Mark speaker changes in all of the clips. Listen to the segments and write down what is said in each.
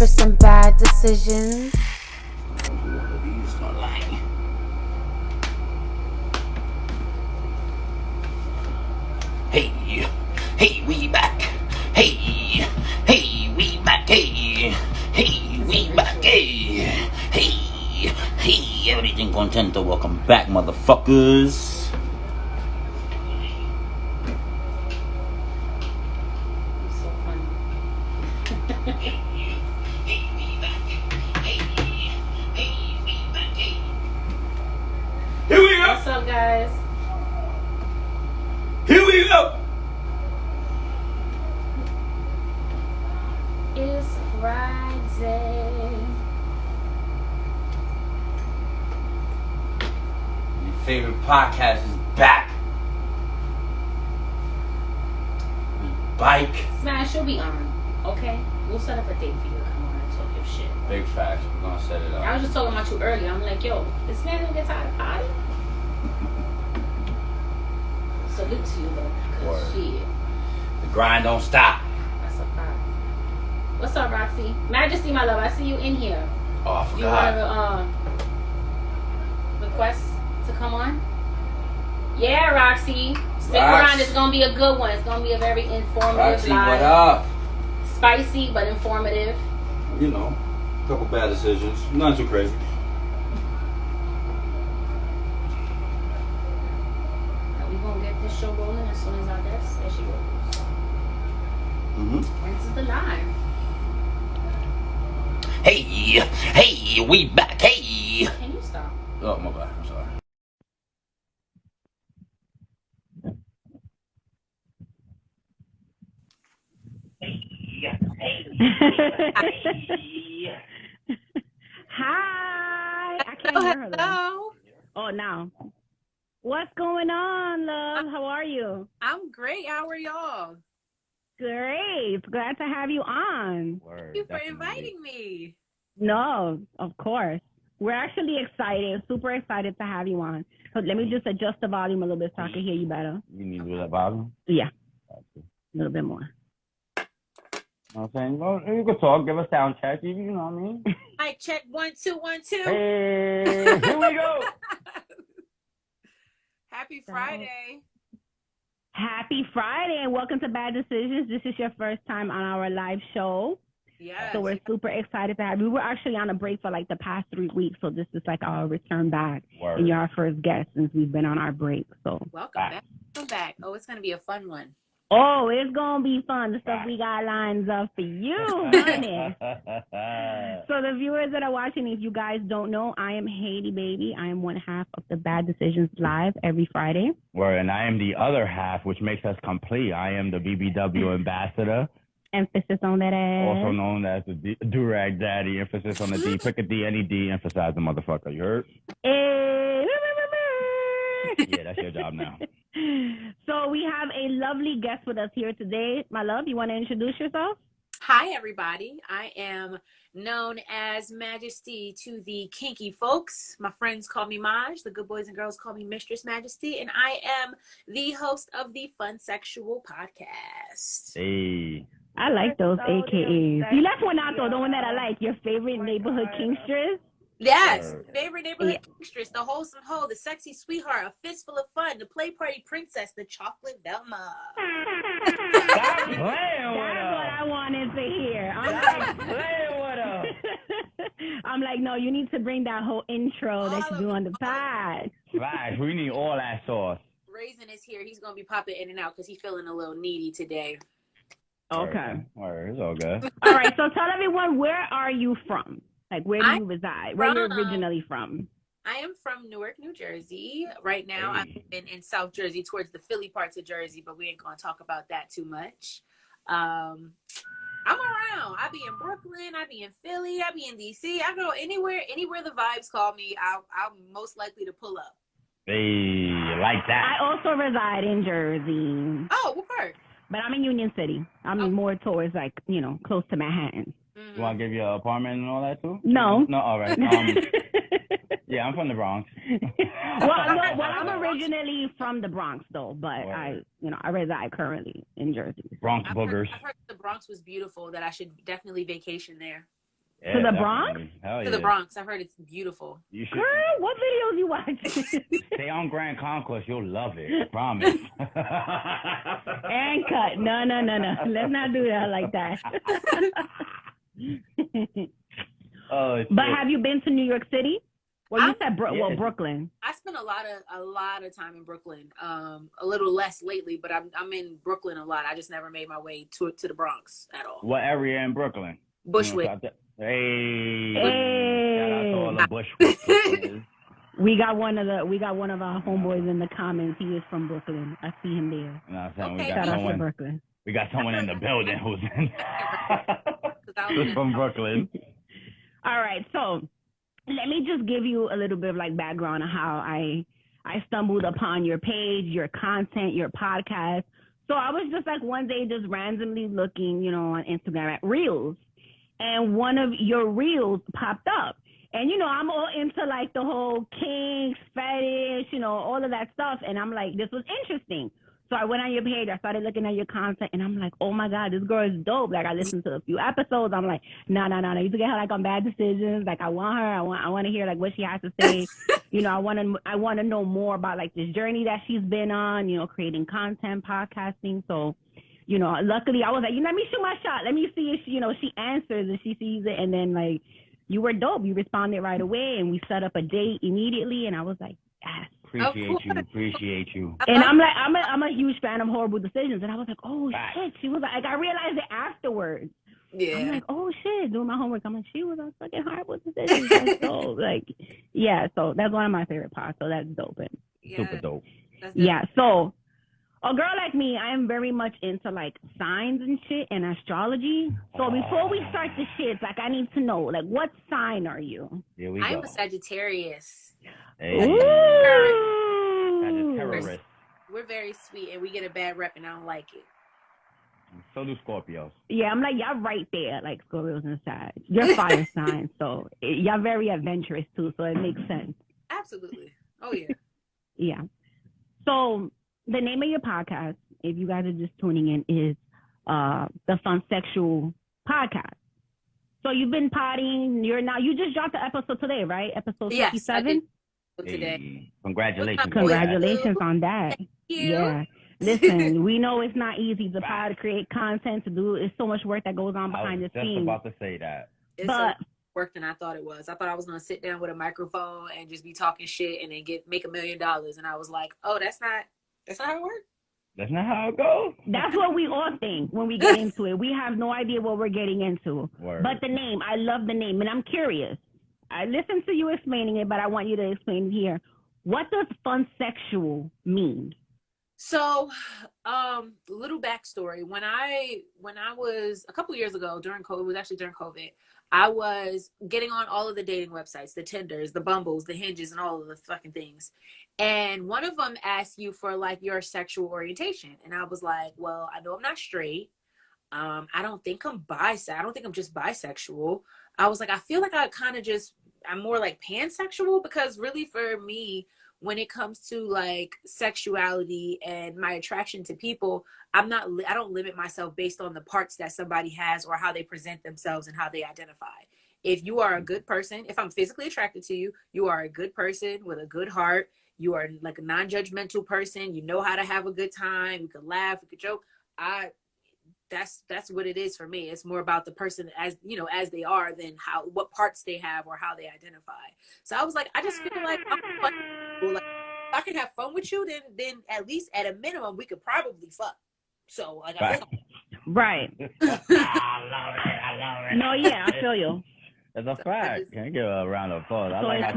Speaker 1: for some bad decisions.
Speaker 2: Hey, we back. Hey, we back. Hey, we back. Hey, everything contento. Welcome back, motherfuckers. Here we go.
Speaker 1: What's up, guys?
Speaker 2: Here we go.
Speaker 1: It's Friday.
Speaker 2: Your favorite podcast is back. We bike.
Speaker 1: Smash, you'll be on, okay? We'll set up a date for you to come on and talk your shit.
Speaker 2: Big facts. We're gonna set it up.
Speaker 1: I was just talking about you earlier. I'm like, yo, this man gonna get tired of potty? Salute to you, though.
Speaker 2: Word.
Speaker 1: Shit.
Speaker 2: The grind don't stop.
Speaker 1: That's a fact. What's up, Roxy? Majestyyy, my love, I see you in here.
Speaker 2: Oh, I
Speaker 1: Do you want
Speaker 2: forgot.
Speaker 1: to request to come on? Yeah, Roxy. Stick
Speaker 2: Rox.
Speaker 1: around. It's going to be a good one. It's going to be a very informative
Speaker 2: Roxy,
Speaker 1: live.
Speaker 2: what up?
Speaker 1: Spicy, but informative.
Speaker 3: You know, a couple bad decisions. Not too crazy.
Speaker 1: And we're going to get this show rolling as soon as our guest. There she goes. This is the live.
Speaker 2: Hey, we back. Hey.
Speaker 1: Can you stop?
Speaker 2: Oh, my bad. I'm sorry.
Speaker 4: Hi. I can't hear her. Though.
Speaker 5: Hello.
Speaker 4: Oh, now. What's going on, love? How are you?
Speaker 5: I'm great. How are y'all?
Speaker 4: Great. Glad to have you on.
Speaker 5: Thank you for inviting me.
Speaker 4: No, of course. We're actually excited, super excited to have you on. So let me just adjust the volume a little bit so I can hear you better.
Speaker 2: You need to do that volume?
Speaker 4: Yeah. A little bit more.
Speaker 2: You know what I'm saying? Well, you can talk, give a sound check, you know what I mean?
Speaker 5: Mic check 1 2 1 2.
Speaker 2: Hey, here we go.
Speaker 5: Happy Friday.
Speaker 4: Happy Friday and welcome to Bad Decisions. This is your first time on our live show.
Speaker 5: Yes.
Speaker 4: So we're super excited to have you. We were actually on a break for like the past 3 weeks, so this is like our return back.
Speaker 2: Word.
Speaker 4: And you're our first guest since we've been on our break. So
Speaker 5: Welcome back. Welcome back. Oh, it's going to be a fun one.
Speaker 4: oh, it's gonna be fun. The stuff we got lines up for you, honey. So the viewers that are watching, if you guys don't know, I am Haiti Baby. I am one half of the Bad Decisions Live every Friday.
Speaker 6: Word, and I am the other half, which makes us complete. I am the BBW ambassador,
Speaker 4: Emphasis on that ass.
Speaker 6: also known as the Durag Daddy. Emphasis on the D. Pick a D, any D. Emphasize the motherfucker. You heard?
Speaker 4: Hey.
Speaker 6: Yeah, that's your job now.
Speaker 4: So we have a lovely guest with us here today. My love, you want to introduce yourself?
Speaker 5: Hi, everybody. I am known as Majestyyy to the kinky folks. My friends call me Maj. The good boys and girls call me Mistress Majestyyy. And I am the host of the Funsexual podcast.
Speaker 6: Hey.
Speaker 4: I like those AKAs. You left one out though, the one that I like. Your favorite neighborhood kinkstress?
Speaker 5: Yes, favorite neighborhood kinkstress, the wholesome hoe, the sexy sweetheart, a fistful of fun, the play party princess, the chocolate Velma.
Speaker 6: Stop playing with
Speaker 4: That's what I wanted to hear.
Speaker 6: Stop playing with her.
Speaker 4: I'm like, no, you need to bring that whole intro that you do on the pod.
Speaker 6: Right, we need all that sauce.
Speaker 5: Raisin is here. He's going to be popping in and out because he's feeling a little needy today.
Speaker 4: Okay.
Speaker 6: Word, it's all good.
Speaker 4: All right, so tell everyone, where are you from? Like, where do you reside? Where you're originally from?
Speaker 5: I am from Newark, New Jersey. Right now, I'm in South Jersey, towards the Philly parts of Jersey, but we ain't going to talk about that too much. I'm around. I be in Brooklyn. I be in Philly. I be in D.C. I go anywhere the vibes call me, I'm most likely to pull up.
Speaker 6: Hey, like that.
Speaker 4: I also reside in Jersey.
Speaker 5: Oh, what part?
Speaker 4: But I'm in Union City. I'm more towards, like, close to Manhattan.
Speaker 5: Mm-hmm.
Speaker 6: You want to give you an apartment and all that too?
Speaker 4: No.
Speaker 6: No, all right. Yeah, I'm from the Bronx.
Speaker 4: I'm originally from the Bronx, though, but I reside currently in Jersey.
Speaker 6: Bronx boogers.
Speaker 5: I've heard the Bronx was beautiful, that I should definitely vacation there.
Speaker 6: Yeah,
Speaker 4: To the
Speaker 6: definitely.
Speaker 4: Bronx?
Speaker 6: Hell
Speaker 5: To the
Speaker 6: yeah.
Speaker 5: Bronx. I've heard it's beautiful.
Speaker 6: You should
Speaker 4: Girl, what videos you watching?
Speaker 6: stay on Grand Conquest. You'll love it. I promise.
Speaker 4: And cut. No. Let's not do that like that.
Speaker 6: Oh, shit.
Speaker 4: But have you been to New York City? Well, you said
Speaker 6: yes.
Speaker 4: Brooklyn.
Speaker 5: I spent a lot of time in Brooklyn. A little less lately, but I'm in Brooklyn a lot. I just never made my way to the Bronx at all.
Speaker 6: What area in Brooklyn?
Speaker 5: Bushwick.
Speaker 6: Hey.
Speaker 4: Hey.
Speaker 6: Shout out to all the Bushwick listeners.
Speaker 4: We got one of our homeboys in the comments. He is from Brooklyn. I see him there.
Speaker 6: You know what I'm saying?
Speaker 5: Okay.
Speaker 4: Shout out to Brooklyn.
Speaker 6: We got someone in the building who's
Speaker 5: Who's
Speaker 6: from Brooklyn.
Speaker 4: All right, so let me just give you a little bit of like background on how I stumbled upon your page, your content, your podcast. So I was just like one day just randomly looking, on Instagram at Reels, and one of your Reels popped up. And, I'm all into like the whole kinks, fetish, all of that stuff. And I'm like, this was interesting. So I went on your page, I started looking at your content, and I'm like, oh my God, this girl is dope. Like I listened to a few episodes. I'm like, no. You to get her like on Bad Decisions. Like I want her. I want to hear like what she has to say. I want to know more about like this journey that she's been on, creating content, podcasting. So, luckily I was like, let me shoot my shot. Let me see if she answers, if she sees it. And then like, you were dope. You responded right away, and we set up a date immediately. And I was like, yes.
Speaker 6: Appreciate you.
Speaker 4: And I'm like, I'm a huge fan of Horrible Decisions, and I was like, oh shit, she was like I realized it afterwards.
Speaker 5: Yeah.
Speaker 4: I'm like, oh shit, doing my homework. I'm like, she was on fucking Horrible Decisions. That's dope. Like, yeah, so that's one of my favorite parts. So that's dope. And,
Speaker 6: Super dope.
Speaker 4: Yeah, so a girl like me, I am very much into like signs and shit and astrology. So before we start the shit, like I need to know, like, what sign are you?
Speaker 6: Here we go.
Speaker 5: I'm a Sagittarius.
Speaker 6: Hey. Sagittarius.
Speaker 5: We're very sweet, and we get a bad rep, and I don't like it.
Speaker 6: So do Scorpios.
Speaker 4: Yeah, I'm like, y'all right there, like Scorpios and Sag. You're fire signs, so y'all very adventurous too, so it makes sense.
Speaker 5: Absolutely. Oh, yeah.
Speaker 4: Yeah. So the name of your podcast, if you guys are just tuning in, is the Funsexual podcast. So you've been potting. You just dropped the episode today, right? Episode 57?
Speaker 5: Yes, today.
Speaker 6: Hey, congratulations.
Speaker 4: Congratulations on that.
Speaker 5: Thank you.
Speaker 4: Yeah. Listen, we know it's not easy to create content, to do. It's so much work that goes on behind the scenes.
Speaker 6: I was just about to say that.
Speaker 5: It's
Speaker 4: but
Speaker 5: work than I thought it was. I thought I was gonna sit down with a microphone and just be talking shit and then make $1 million. And I was like, oh, that's not how it works.
Speaker 6: That's not how it goes.
Speaker 4: That's what we all think when we get into it. We have no idea what we're getting into.
Speaker 6: Word.
Speaker 4: But the name, I love the name, and I'm curious. I listened to you explaining it, but I want you to explain it here. What does funsexual mean?
Speaker 5: So, little backstory. When I was a couple years ago during COVID, it was actually during COVID, I was getting on all of the dating websites, the Tinders, the Bumbles, the Hinges, and all of the fucking things. And one of them asked you for like your sexual orientation. And I was like, well, I know I'm not straight. I don't think I'm I don't think I'm just bisexual. I was like, I feel like I'm more like pansexual, because really for me, when it comes to like sexuality and my attraction to people, I don't limit myself based on the parts that somebody has or how they present themselves and how they identify. If you are a good person, if I'm physically attracted to you, you are a good person with a good heart. You are like a non-judgmental person. You know how to have a good time. You can laugh, you can joke. That's what it is for me. It's more about the person as they are than what parts they have or how they identify. So I was like, I just feel like if I can have fun with you, then at least at a minimum we could probably fuck. So like I feel
Speaker 4: right.
Speaker 6: I love it.
Speaker 4: No, yeah, I feel you.
Speaker 6: That's a fact. Can I give a round of applause?
Speaker 4: So it's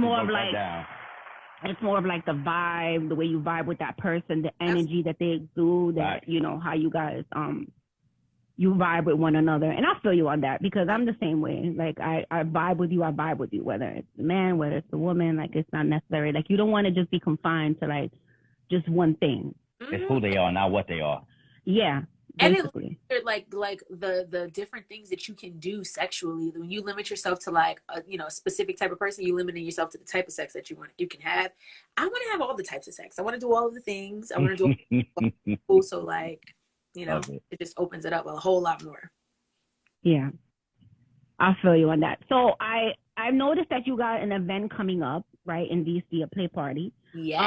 Speaker 4: more of like the vibe, the way you vibe with that person, the energy that they exude, that how you guys you vibe with one another. And I feel you on that, because I'm the same way. Like I vibe with you, whether it's the man, whether it's the woman. Like it's not necessary. Like you don't want to just be confined to like just one thing.
Speaker 6: It's who they are, not what they are.
Speaker 4: Yeah. Basically.
Speaker 5: And like the different things that you can do sexually. When you limit yourself to like a specific type of person, you limiting yourself to the type of sex that you can have. I want to have all the types of sex. I want to do all of the things. I want to do all so like it just opens it up a whole lot more.
Speaker 4: Yeah. I feel you on that. So I've noticed that you got an event coming up, right, in DC, a play party.
Speaker 5: Yes.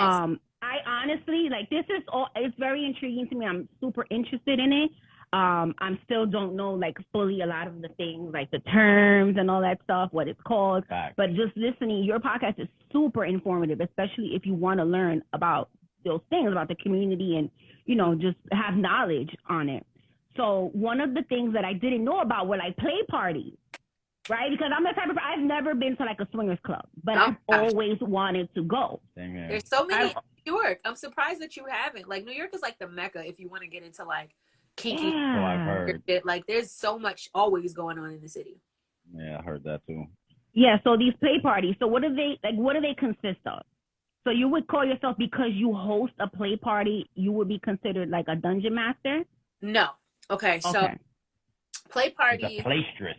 Speaker 4: I honestly, like, this is all, it's very intriguing to me. I'm super interested in it. I still don't know, like, fully a lot of the things, like the terms and all that stuff, what it's called.
Speaker 6: Fact.
Speaker 4: But just listening, your podcast is super informative, especially if you want to learn about those things, about the community and, you know, just have knowledge on it. So one of the things that I didn't know about were, like, play parties, right? Because I'm the type of, I've never been to, like, a swingers club, but I've always wanted to go.
Speaker 6: Same here.
Speaker 5: There's so many in New York. I'm surprised that you haven't. Like, New York is like the mecca if you want to get into, like, kinky.
Speaker 6: So I've heard.
Speaker 5: Like, there's so much always going on in the city.
Speaker 6: Yeah, I heard that too.
Speaker 4: Yeah, so these play parties, so what do they consist of? So you would call yourself, because you host a play party, you would be considered like a dungeon master?
Speaker 5: No. Okay, so play party.
Speaker 6: The playstress.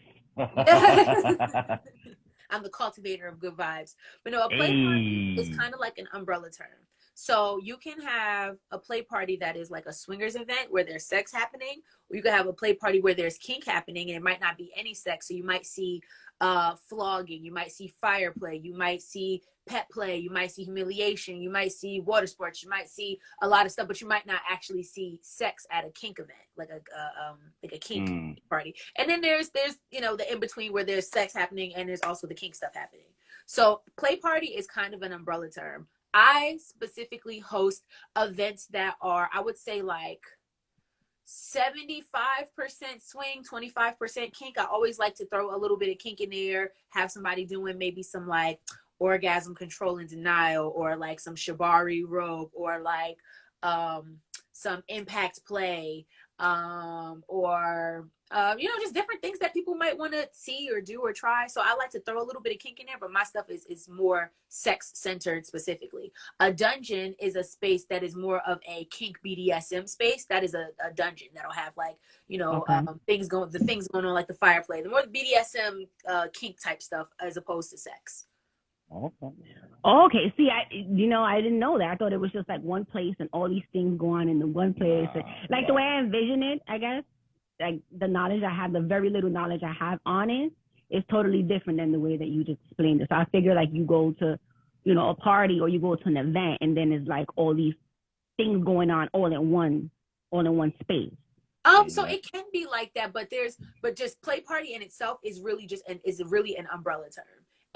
Speaker 5: I'm the cultivator of good vibes. But no, a play party is kind of like an umbrella term. So you can have a play party that is like a swingers event where there's sex happening, or you can have a play party where there's kink happening and it might not be any sex. So you might see flogging, you might see fire play, you might see pet play, you might see humiliation, you might see water sports, you might see a lot of stuff, but you might not actually see sex at a kink event, like a kink party. And then there's you know, the in between where there's sex happening and there's also the kink stuff happening. So play party is kind of an umbrella term. I specifically host events that are, I would say, like 75% swing, 25% kink. I always like to throw a little bit of kink in there, have somebody doing maybe some like orgasm control and denial, or like some shibari rope, or like some impact play, or you know, just different things that people might want to see or do or try. So I like to throw a little bit of kink in there, but my stuff is more sex centered specifically. A dungeon is a space that is more of a kink BDSM space. That is a dungeon that'll have, like, you know, things going on, like the fire play, the more BDSM kink type stuff as opposed to sex.
Speaker 4: Okay. See, I didn't know that. I thought it was just like one place and all these things go on in the one place. Like the way I envision it, I guess, like the knowledge I have, the very little knowledge I have on it, is totally different than the way that you just explained it. So I figure, like, you go to, you know, a party or you go to an event and then it's like all these things going on all in one space.
Speaker 5: So it can be like that, but just play party in itself is really an umbrella term.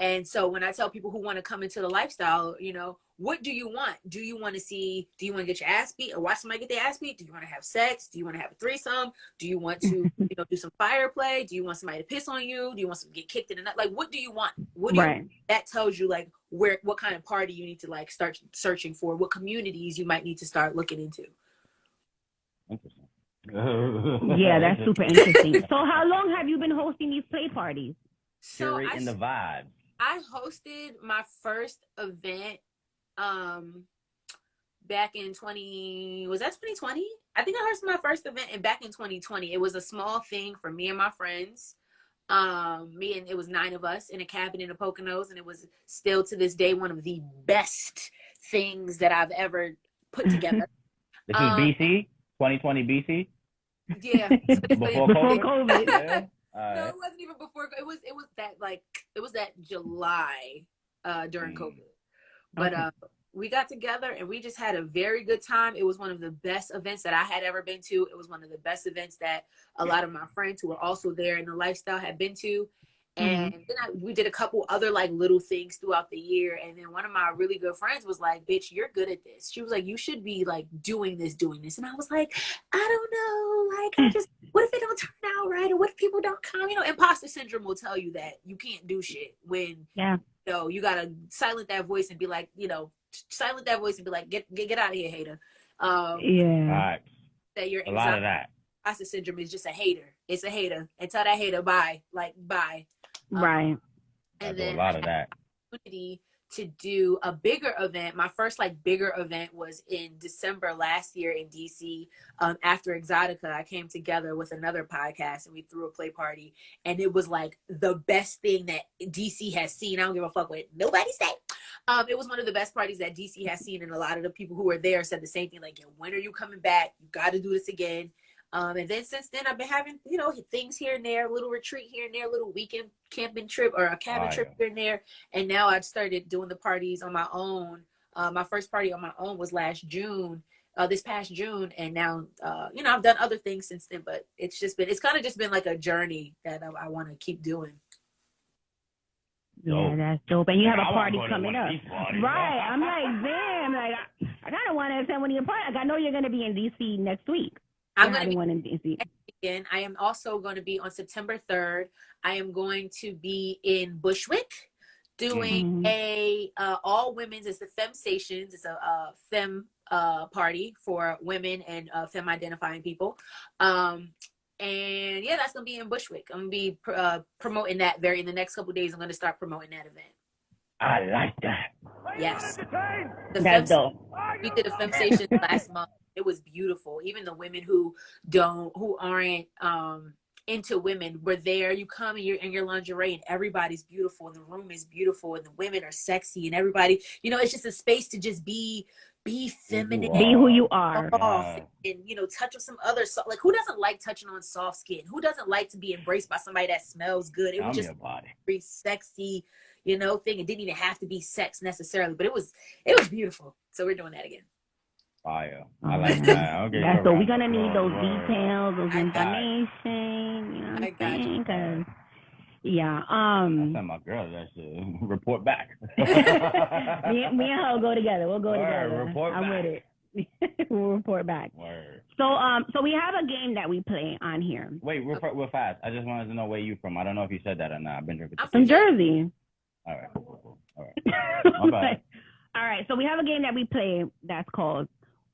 Speaker 5: And so when I tell people who want to come into the lifestyle, you know, what do you want? Do you want to get your ass beat or watch somebody get their ass beat? Do you want to have sex? Do you want to have a threesome? Do you want to, you know, do some fire play? Do you want somebody to piss on you? Do you want to get kicked in the nut? Like, what do you want? What do you, that tells you, like, what kind of party you need to, like, start searching for, what communities you might need to start looking into.
Speaker 6: Interesting.
Speaker 4: Yeah, that's super interesting. So how long have you been hosting these play parties?
Speaker 5: So
Speaker 6: in the vibe.
Speaker 5: I hosted my first event back in 2020. I think I hosted my first event back in 2020. It was a small thing for me and my friends. It was 9 of us in a cabin in the Poconos, and it was still to this day one of the best things that I've ever put together.
Speaker 6: This is BC, 2020 BC.
Speaker 5: Yeah,
Speaker 6: before COVID. Yeah.
Speaker 5: No, it wasn't even before. It was that July during COVID. But we got together and we just had a very good time. It was one of the best events that I had ever been to. It was one of the best events that a lot of my friends who were also there in the lifestyle had been to. And then we did a couple other, like, little things throughout the year. And then one of my really good friends was like, bitch, you're good at this. She was like, you should be, like, doing this. And I was like, I don't know. Like, what if it don't turn out right? Or what if people don't come? You know, imposter syndrome will tell you that you can't do shit when, you know, you got to silence that voice and be like, get out of here, hater.
Speaker 6: Right.
Speaker 5: That your
Speaker 6: a lot of that.
Speaker 5: Imposter syndrome is just a hater. It's a hater. And tell that hater bye. Like, bye.
Speaker 4: Right.
Speaker 5: And then
Speaker 6: a lot of that.
Speaker 5: Opportunity to do a bigger event. My first, like, bigger event was in December last year in DC. After Exotica, I came together with another podcast and we threw a play party, and it was like the best thing that DC has seen. I don't give a fuck what nobody say. It was one of the best parties that DC has seen, and a lot of the people who were there said the same thing, like, yo, when are you coming back? You got to do this again. And then since then, I've been having, things here and there, a little retreat here and there, a little weekend camping trip or a cabin trip here and there. And now I've started doing the parties on my own. My first party on my own was this past June. And now, I've done other things since then, but it's kind of just been like a journey that I want to keep doing.
Speaker 4: Yeah, that's dope. And you have a party coming up. Right. I'm like, damn, like, I kind of want to attend one of your parties. Like, I know you're going to be in D.C. next week.
Speaker 5: I'm going to be
Speaker 4: one in D.C.
Speaker 5: Again. I am also going to be on September 3rd. I am going to be in Bushwick doing a all women's. It's the Femsations. It's a femme party for women and femme identifying people. And yeah, that's gonna be in Bushwick. I'm gonna be promoting that in the next couple of days. I'm gonna start promoting that event.
Speaker 6: I like that.
Speaker 5: Yes,
Speaker 4: That's dope.
Speaker 5: We did a Femstation last month. It was beautiful. Even the women who aren't into women were there. You come and you're in your lingerie and everybody's beautiful and the room is beautiful and the women are sexy and everybody, it's just a space to just be feminine,
Speaker 4: be who you are,
Speaker 5: and touch on some other like who doesn't like touching on soft skin? Who doesn't like to be embraced by somebody that smells good? It was just very sexy, thing. It didn't even have to be sex necessarily, but it was beautiful. So we're doing that again.
Speaker 6: Fire. I like that. Okay.
Speaker 4: Yeah, so we're gonna need those details, those information. You know what I'm saying? Cause I
Speaker 6: sent my girl that shit. Report back.
Speaker 4: me and her will go together. We'll go together.
Speaker 6: Report
Speaker 4: I'm
Speaker 6: back.
Speaker 4: with it. We'll report back.
Speaker 6: Word.
Speaker 4: So we have a game that we play on here.
Speaker 6: Wait, we're fast. I just wanted to know where you from. I don't know if you said that or not. I've been drinking.
Speaker 4: I'm from Jersey.
Speaker 6: All right. All right. My bad.
Speaker 4: All right. So we have a game that we play that's called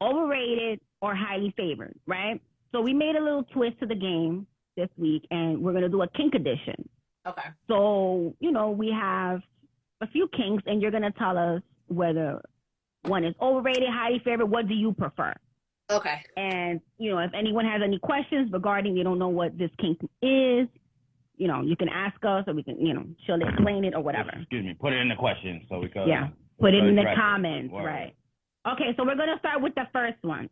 Speaker 4: Overrated or Highly Favored, right? So we made a little twist to the game this week, and we're gonna do a kink edition.
Speaker 5: Okay.
Speaker 4: So we have a few kinks, and you're gonna tell us whether one is overrated, highly favored. What do you prefer?
Speaker 5: Okay.
Speaker 4: And if anyone has any questions regarding, they don't know what this kink is, you can ask us, or we can, she'll explain it or whatever.
Speaker 6: Excuse me. Put it in the questions so we can.
Speaker 4: Yeah. Put it in the comments, right? Okay, so we're gonna start with the first one.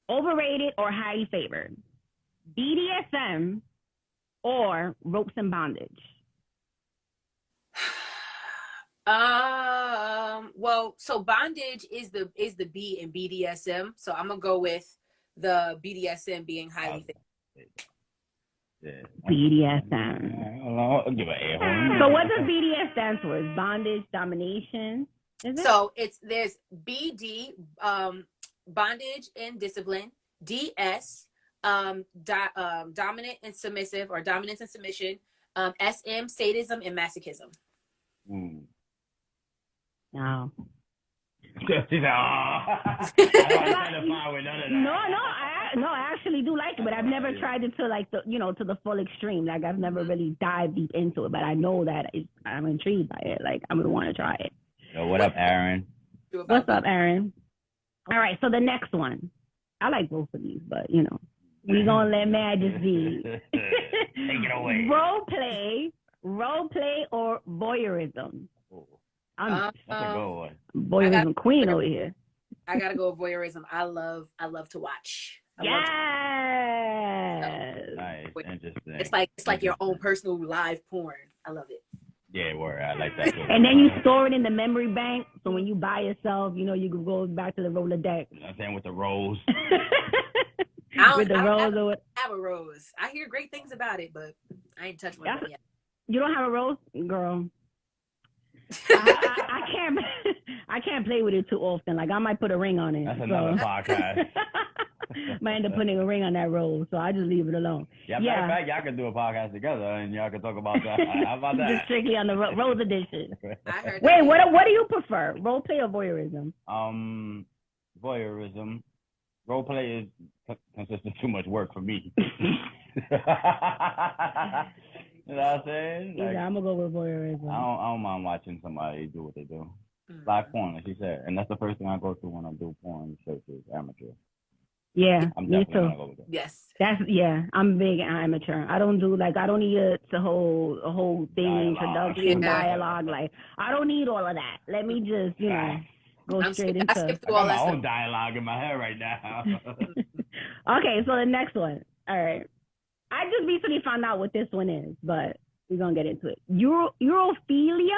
Speaker 4: Overrated or highly favored? BDSM or ropes and bondage?
Speaker 5: Well, so bondage is the B in BDSM. So I'm gonna go with the BDSM being highly favored.
Speaker 6: Yeah.
Speaker 4: BDSM.
Speaker 6: I'll give an A.
Speaker 4: So what does BDS stand for? Is bondage, domination? Is it?
Speaker 5: So there's BD, bondage and discipline. DS, dominant and submissive, or dominance and submission. SM, sadism and masochism.
Speaker 4: No.
Speaker 6: She's like, I don't identify with none of that.
Speaker 4: No, I actually do like it, but I've never tried it to like to the full extreme. Like I've never really dived deep into it, but I know that I'm intrigued by it. Like I'm gonna want to try it.
Speaker 6: Yo, what up, Aaron?
Speaker 4: What's up, Aaron? All right, so the next one. I like both of these, but we gonna let Majestyyy
Speaker 6: take it away.
Speaker 4: Role play or voyeurism. I'm
Speaker 6: That's a good one.
Speaker 4: voyeurism queen over here.
Speaker 5: I gotta go with voyeurism. I love to watch.
Speaker 4: Yes.
Speaker 6: Nice, interesting.
Speaker 5: It's like your own personal live porn. I love it.
Speaker 6: Yeah, word. I like that too.
Speaker 4: And then you store it in the memory bank, so when you buy yourself, you can go back to the Rolodex.
Speaker 6: You know what I'm saying, with the rose.
Speaker 5: I don't have a rose. I hear great things about it, but I ain't touched one yet.
Speaker 4: You don't have a rose, girl? I can't play with it too often. Like I might put a ring on it.
Speaker 6: That's another podcast.
Speaker 4: Might end up putting a ring on that rose, so I just leave it alone.
Speaker 6: Yeah, matter of fact, y'all can do a podcast together and y'all can talk about that. How about that?
Speaker 4: Just strictly on the rose edition.
Speaker 5: I heard
Speaker 4: Wait, what do you prefer? Role play or voyeurism?
Speaker 6: Voyeurism. Role play consists of too much work for me. You know what I'm saying? Like,
Speaker 4: I'm gonna go with voyeurism.
Speaker 6: I don't mind watching somebody do what they do. Live porn, like she said, and that's the first thing I go to when I do porn searches. Amateur.
Speaker 4: Yeah,
Speaker 6: I'm
Speaker 4: me
Speaker 6: definitely
Speaker 4: too.
Speaker 6: gonna go with that.
Speaker 5: Yes.
Speaker 4: I'm big amateur. I don't need a whole thing, introduction, dialogue. Like I don't need all of that. Let me just go straight into.
Speaker 6: I got my own dialogue in my head right now.
Speaker 4: Okay, so the next one. All right. I just recently found out what this one is, but we're going to get into it. Urophilia?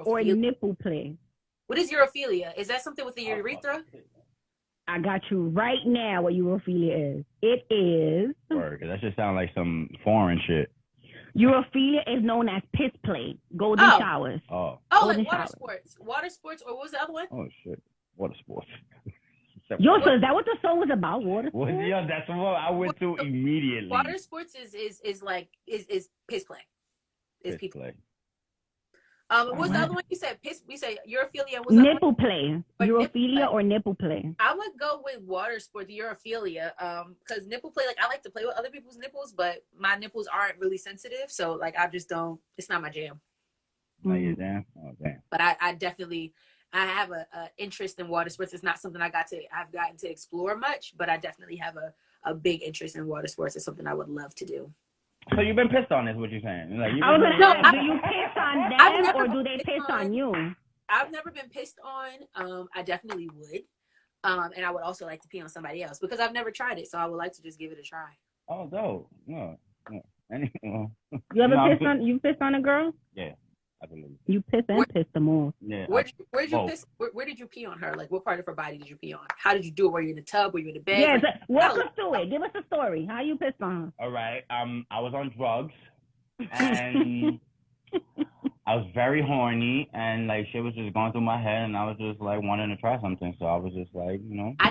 Speaker 4: Or nipple play?
Speaker 5: What is urophilia? Is that something with the urethra?
Speaker 4: I got you right now what urophilia is. It is...
Speaker 6: Word, that just sound like some foreign shit.
Speaker 4: Urophilia is known as piss play, golden showers.
Speaker 5: Oh,
Speaker 4: golden
Speaker 5: like water
Speaker 4: showers.
Speaker 5: sports. Water sports, or what was the other one?
Speaker 6: Oh, shit. Water sports.
Speaker 4: Yo, so is that what the song was about? Water sports?
Speaker 6: Well, yeah, that's what I went to immediately.
Speaker 5: Water sports is piss play. Is
Speaker 6: piss
Speaker 5: people.
Speaker 6: play.
Speaker 5: What was the other one you said? We say urophilia.
Speaker 4: Nipple play. Urophilia or nipple play.
Speaker 5: I would go with water sport, the urophilia, because nipple play, like I like to play with other people's nipples, but my nipples aren't really sensitive, so like I just don't. It's not my jam.
Speaker 6: Not your jam? Oh, damn.
Speaker 5: But I definitely have a interest in water sports. It's not something I've gotten to explore much, but I definitely have a big interest in water sports. It's something I would love to do.
Speaker 6: So you've been pissed on, is what you're saying? Like,
Speaker 4: I was gonna ask, do you piss on them or do they piss on you?
Speaker 5: I've never been pissed on. I definitely would. And I would also like to pee on somebody else because I've never tried it. So I would like to just give it a try.
Speaker 6: Oh, dope. No.
Speaker 4: You ever you pissed on a girl?
Speaker 6: Yeah, I believe.
Speaker 4: You pissed and pissed them off.
Speaker 6: Yeah.
Speaker 5: Where did you pee on her? Like, what part of her body did you pee on? How did you do it? Were you in the tub? Were you in the bed?
Speaker 4: Yeah, walk us through it. Give us a story. How you pissed on her?
Speaker 6: All right. I was on drugs, and I was very horny, and like shit was just going through my head, and I was just like wanting to try something. So I was just like,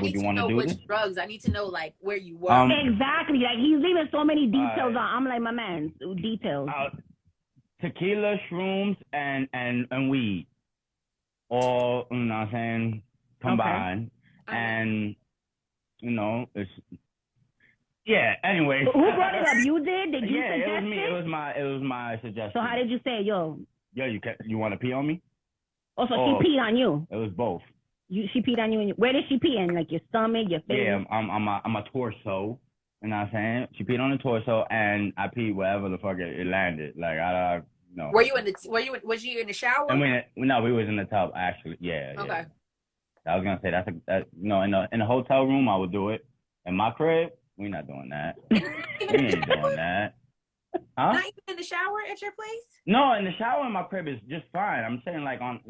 Speaker 6: would you want to do this?
Speaker 5: Drugs. I need to know like where you were.
Speaker 4: Exactly. Like he's leaving so many details on. I'm like, my man, details.
Speaker 6: Tequila, shrooms, and weed, all, you know what I'm saying, combined. Okay. And, it's, yeah, anyway.
Speaker 4: Who brought it up? You did? Did you suggest
Speaker 6: it was me. It was my suggestion.
Speaker 4: So how did you say, yo,
Speaker 6: you want to pee on me?
Speaker 4: Oh, so she peed on you?
Speaker 6: It was both.
Speaker 4: She peed on you? Where did she pee in? Like your stomach, your face?
Speaker 6: Yeah, I'm a torso. You know what I'm saying? She peed on the torso, and I peed wherever the fuck it landed. Like, no.
Speaker 5: Was you in the shower?
Speaker 6: And we was in the tub, actually. Yeah.
Speaker 5: Okay.
Speaker 6: Yeah. I was gonna say in a hotel room I would do it. In my crib, we're not doing that. We ain't doing that. Huh?
Speaker 5: Not even in the shower at your place?
Speaker 6: No, in the shower in my crib is just fine. I'm saying like on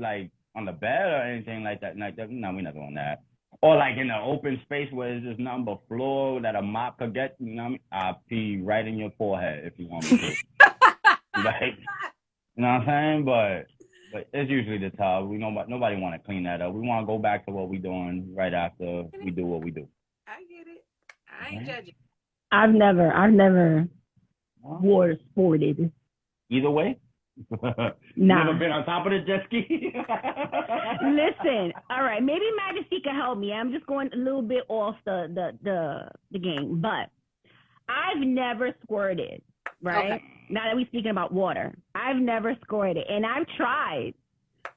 Speaker 6: the bed or anything like that. No, we're not doing that. Or like in an open space where there's just nothing but floor that a mop could get, you know what I mean? I'll pee right in your forehead if you want me to. Like, you know what I'm saying? But it's usually the tub. Nobody want to clean that up. We want to go back to what we doing right after we do what we do.
Speaker 5: I get it. I ain't judging.
Speaker 4: I've never water sported.
Speaker 6: Either way?
Speaker 4: Nah.
Speaker 6: Never been on top of the jet ski?
Speaker 4: Listen, all right, maybe Majestyyy can help me. I'm just going a little bit off the game, but I've never squirted, right? Okay. Now that we're speaking about water, I've never squirted, and I've tried.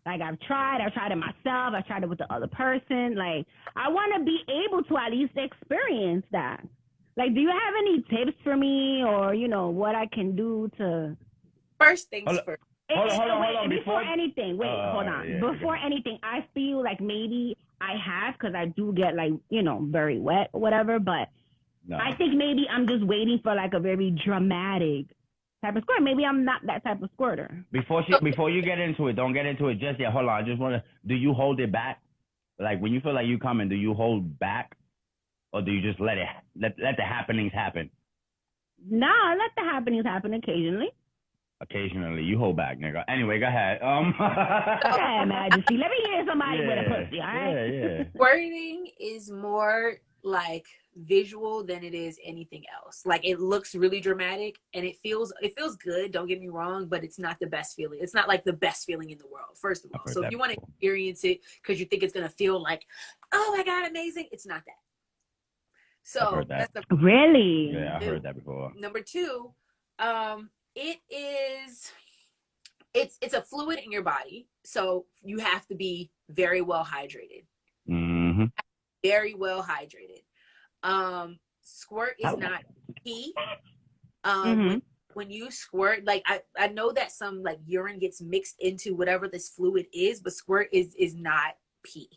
Speaker 4: Like, I've tried it myself. I've tried it with the other person. Like, I want to be able to at least experience that. Like, do you have any tips for me or, what I can do to...
Speaker 5: First things first.
Speaker 6: Hold on.
Speaker 4: Before anything, hold on.
Speaker 6: Yeah,
Speaker 4: before anything, I feel like maybe I have, because I do get, like, very wet or whatever, but no. I think maybe I'm just waiting for, like, a very dramatic type of squirt. Maybe I'm not that type of squirter.
Speaker 6: Before you get into it, don't get into it just yet. Hold on. I just want to, do you hold it back? Like, when you feel like you coming, do you hold back? Or do you just let the happenings happen?
Speaker 4: Nah, I let the happenings happen occasionally.
Speaker 6: Occasionally, you hold back, nigga. Anyway, go ahead.
Speaker 4: Okay, Majestyyy. Let me hear somebody with a pussy, all right?
Speaker 6: Yeah.
Speaker 5: Squirting is more like visual than it is anything else. Like, it looks really dramatic and it feels good, don't get me wrong, but it's not the best feeling. It's not like the best feeling in the world, first of all. So if you want to experience it because you think it's going to feel like, oh my God, amazing, it's not that. So that's the
Speaker 4: really?
Speaker 6: Yeah, I heard that before.
Speaker 5: Number two, it's a fluid in your body, so you have to be very well hydrated.
Speaker 6: Mm-hmm.
Speaker 5: Very well hydrated. Squirt is not pee. When you squirt, like I know that some like urine gets mixed into whatever this fluid is, but squirt is not pee.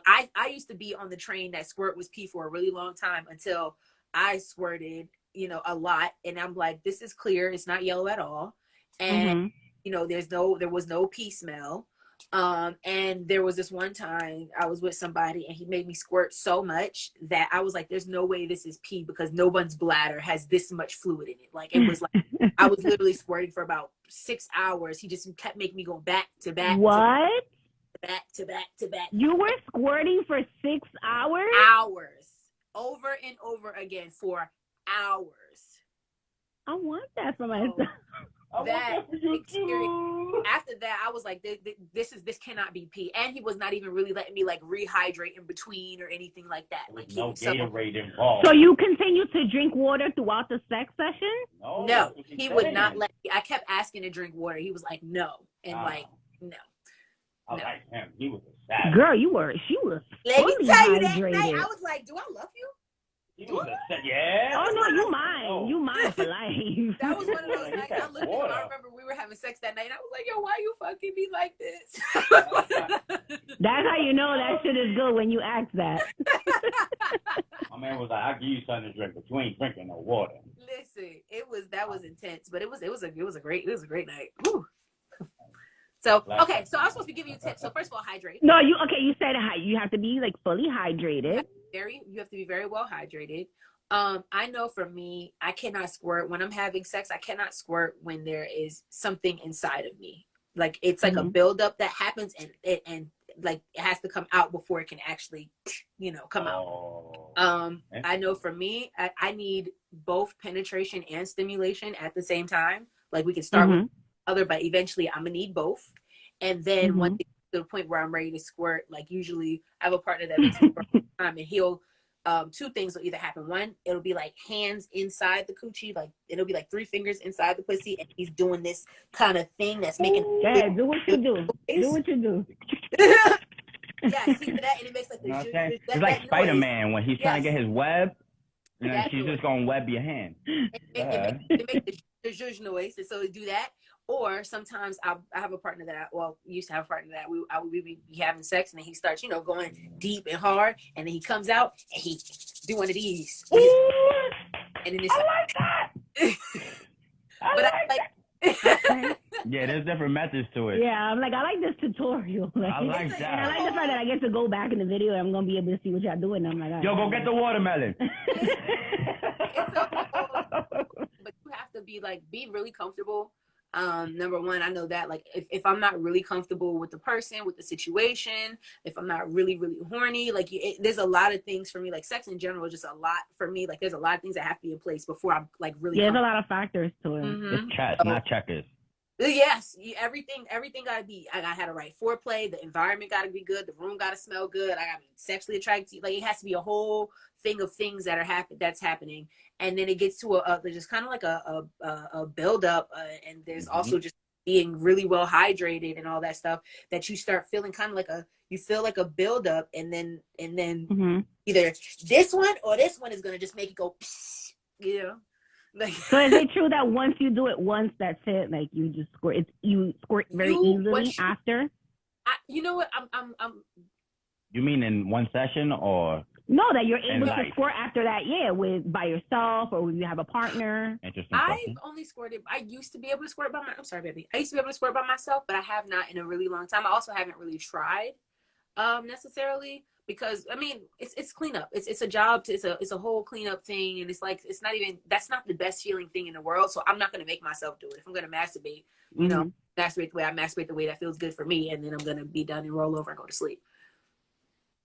Speaker 5: I used to be on the train that squirt was pee for a really long time until I squirted, you know, a lot. And I'm like, this is clear. It's not yellow at all. And, you know, there was no pee smell. And there was this one time I was with somebody and he made me squirt so much that I was like, there's no way this is pee because no one's bladder has this much fluid in it. Like, it was like, I was literally squirting for about 6 hours. He just kept making me go back to back.
Speaker 4: What?
Speaker 5: To back.
Speaker 4: You were squirting for 6 hours?
Speaker 5: Hours. Over and over again for hours.
Speaker 4: I want that for myself.
Speaker 5: That experience. After that, I was like, this cannot be pee. And he was not even really letting me like rehydrate in between or anything like that. Like,
Speaker 6: no Gatorade involved.
Speaker 4: So you continued to drink water throughout the sex session?
Speaker 5: No, he would not let me. I kept asking to drink water. He was like, no, and like, no.
Speaker 6: I like him. He was a savage.
Speaker 4: Girl, she was
Speaker 5: Let me tell you, that
Speaker 4: hydrated.
Speaker 5: night, I was like, do I love you?
Speaker 6: Yeah.
Speaker 4: Oh no, you mine. You mine for life.
Speaker 5: That was one of those nights I looked at him. I remember we were having sex that night and I was like, yo, why you fucking me like this?
Speaker 4: That's how you know that shit is good when you ask that.
Speaker 6: My man was like, I'll give you something to drink, but you ain't drinking no water.
Speaker 5: Listen, that was intense, but it was a great night. Whew. So okay, so I was supposed to be giving you tips. So first of all, hydrate.
Speaker 4: No, you said you have to be like fully hydrated.
Speaker 5: You have to be very well hydrated. I know for me, I cannot squirt when I'm having sex. I cannot squirt when there is something inside of me. Like, it's like a buildup that happens and like it has to come out before it can actually, you know, come out. I know for me, I need both penetration and stimulation at the same time. Like, we can start with other, but eventually I'm gonna need both. And then once it gets to the point where I'm ready to squirt, like, usually I have a partner that makes me squirt all the time, and he'll two things will either happen. One, it'll be like hands inside the coochie, like it'll be like 3 fingers inside the pussy, and he's doing this kind of thing that's making.
Speaker 4: Yeah, do what you do. Do what you do.
Speaker 5: Yeah, see that, and it makes like the.
Speaker 6: You know what I'm saying? It's like Spider-Man when he's trying to get his web. You know, she's just gonna web your hand.
Speaker 5: It makes the zhuzh noise, and so we do that. Or sometimes I have a partner that used to have a partner that we be having sex, and then he starts, you know, going deep and hard, and then he comes out and he do one of these. And then it's
Speaker 6: I like that. Yeah, there's different methods to it.
Speaker 4: Yeah, I'm like, I like this tutorial.
Speaker 6: I like that.
Speaker 4: And I like the fact that I get to go back in the video and I'm gonna be able to see what y'all doing. I'm like,
Speaker 6: yo, go get the watermelon.
Speaker 5: But you have to be really comfortable. Number one, I know that, like, if I'm not really comfortable with the person, with the situation, if I'm not really, really horny, like, there's a lot of things for me, like sex in general, just a lot for me. Like, there's a lot of things that have to be in place before I'm like really.
Speaker 4: Yeah, there's a lot of factors to it.
Speaker 6: It's chess, not checkers.
Speaker 5: Yes, everything gotta be. I gotta have the right foreplay. The environment gotta be good. The room gotta smell good. I gotta be sexually attracted to you. Like, it has to be a whole thing of things that are that's happening, and then it gets to just kind of like a build up, and there's also just being really well hydrated and all that stuff, that you start feeling kind of like you feel like a build up, and then either this one or this one is gonna just make it go, you know. Like,
Speaker 4: so is it true that once you do it once, that's it? Like, you just squirt? You squirt very easily after?
Speaker 5: You know what? I'm.
Speaker 6: You mean in one session or?
Speaker 4: No, that you're able to squirt after that. Yeah, by yourself or when you have a partner.
Speaker 6: Interesting.
Speaker 5: I've only squirted. I used to be able to squirt by myself. I'm sorry, baby. I used to be able to squirt by myself, but I have not in a really long time. I also haven't really tried, necessarily. Because I mean, it's cleanup. It's a job. It's a whole cleanup thing, and it's like that's not the best feeling thing in the world. So I'm not gonna make myself do it. If I'm gonna masturbate, you know, masturbate the way I masturbate, the way that feels good for me, and then I'm gonna be done and roll over and go to sleep.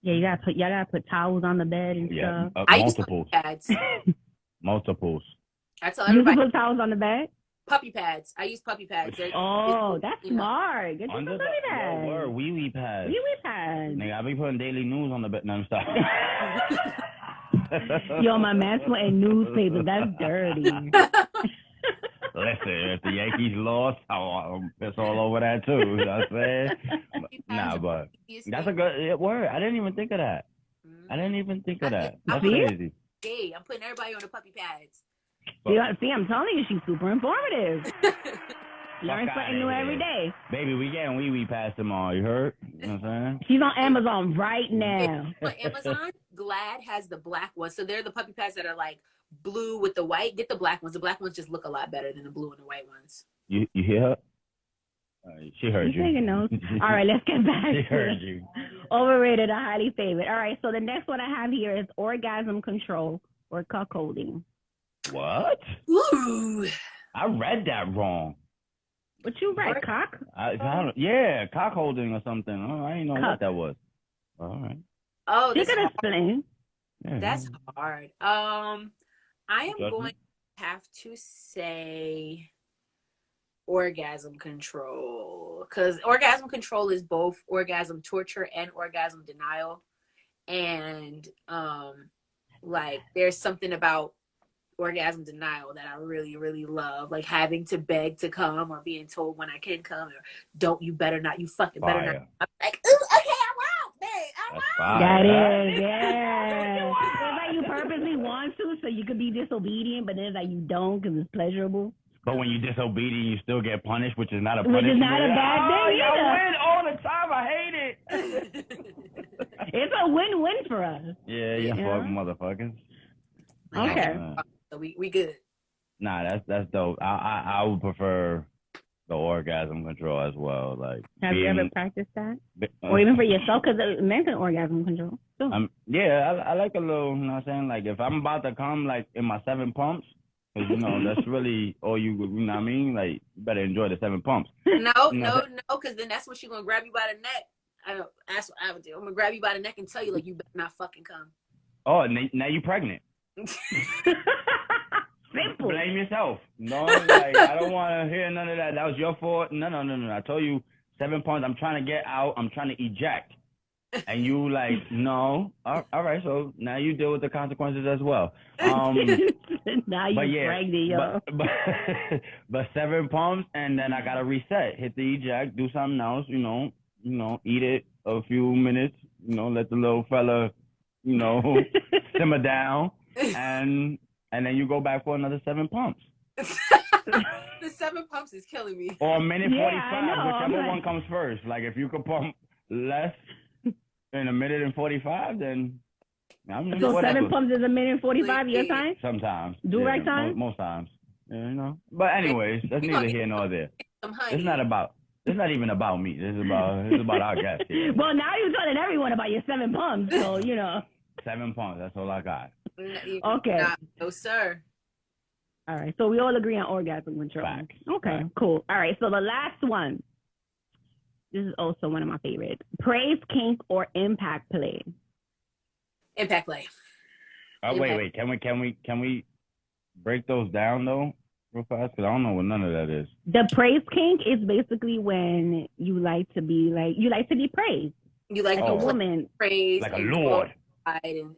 Speaker 4: Yeah, y'all gotta put towels on the bed and stuff.
Speaker 6: Multiples. Multiples.
Speaker 5: I tell everybody.
Speaker 4: You put towels on the bed.
Speaker 5: Puppy pads. I use puppy pads.
Speaker 4: That's smart. Get some puppy pads.
Speaker 6: Wee pads.
Speaker 4: Wee pads.
Speaker 6: Nigga, I be putting daily news on the bed. No, I'm sorry.
Speaker 4: Yo, my man's putting newspapers. That's dirty.
Speaker 6: Listen, if the Yankees lost, I'll piss all over that too. You know what I'm saying? Nah, but that's a good word. I didn't even think of that. That's crazy.
Speaker 5: Hey, I'm putting everybody on the puppy pads.
Speaker 4: See, I'm telling you, she's super informative. Learn something new every day.
Speaker 6: Baby, we getting wee past them all. You heard? You know what I'm saying?
Speaker 4: She's on Amazon right now.
Speaker 5: On Amazon, Glad has the black ones. So they're the puppy pads that are like blue with the white. Get the black ones. The black ones just look a lot better than the blue and the white ones.
Speaker 6: You hear her? She heard you.
Speaker 4: Taking notes. All right, let's get back.
Speaker 6: She heard you.
Speaker 4: Overrated or highly favored. All right, so the next one I have here is orgasm control or cuckolding.
Speaker 6: What?
Speaker 5: Ooh.
Speaker 6: I read that wrong.
Speaker 4: What you write, cock?
Speaker 6: I don't, yeah, cock holding or something. Oh, I didn't know what that was. All right.
Speaker 5: Oh,
Speaker 4: you can explain.
Speaker 6: Yeah.
Speaker 5: That's hard. I am going to have to say orgasm control, because orgasm control is both orgasm torture and orgasm denial, and like there's something about orgasm denial that I really, really love, like having to beg to come or being told when I can come, or don't, you better not, you fucking better not. I'm like, ooh, okay, I'm out, babe, I'm out.
Speaker 4: That is, yeah. It's like you purposely want to, so you could be disobedient, but it's like you don't because it's pleasurable.
Speaker 6: But when you're disobedient, you still get punished, which is not a punishment.
Speaker 4: Which is not a bad thing either.
Speaker 6: I win all the time. I hate it.
Speaker 4: It's a win-win for us.
Speaker 6: Yeah, you fuck motherfuckers.
Speaker 4: Okay.
Speaker 5: So we good.
Speaker 6: Nah, that's dope. I would prefer the orgasm control as well. Like,
Speaker 4: have you ever practiced that, or even for yourself? Because men can orgasm control.
Speaker 6: Yeah, I like a little. You know what I'm saying? Like if I'm about to come, like in my 7 pumps, because you know that's really all you. You know what I mean? Like you better enjoy the 7 pumps.
Speaker 5: No, because then that's when she's gonna grab you by the neck. That's what I would do. I'm gonna grab you by the neck and tell you like you better not fucking come.
Speaker 6: Oh, now you pregnant.
Speaker 4: Simple.
Speaker 6: Blame yourself. No, like I don't want to hear none of that. That was your fault. No. I told you 7 pumps. I'm trying to get out. I'm trying to eject. And you like, no. All right, so now you deal with the consequences as well.
Speaker 4: Now you're pregnant, yo.
Speaker 6: But 7 pumps, and then I gotta reset. Hit the eject. Do something else. You know, eat it a few minutes. You know, let the little fella, simmer down, and then you go back for another 7 pumps.
Speaker 5: The 7 pumps is killing me.
Speaker 6: Or a minute 45, whichever one comes first. Like if you could pump less in a minute and 45, then
Speaker 4: so whatever. 7 pumps is a minute and 45 your time?
Speaker 6: Sometimes.
Speaker 4: Right time?
Speaker 6: Most times. Yeah, But anyways, that's neither here nor there. It's not even about me. It's about our guest here.
Speaker 4: Well, now you're telling everyone about your 7 pumps, so
Speaker 6: 7 pumps, that's all I got.
Speaker 4: Okay.
Speaker 5: No, sir.
Speaker 4: All right, so we all agree on orgasm control.
Speaker 6: Facts.
Speaker 4: Okay,
Speaker 6: Facts.
Speaker 4: Cool. All right, so the last one. This is also one of my favorites. Praise, kink, or impact play?
Speaker 5: Impact play.
Speaker 6: Wait. Can we break those down though, real fast? Because I don't know what none of that is.
Speaker 4: The praise kink is basically when you like to be praised.
Speaker 5: You like
Speaker 4: a woman
Speaker 5: praised,
Speaker 6: like a lord,
Speaker 5: and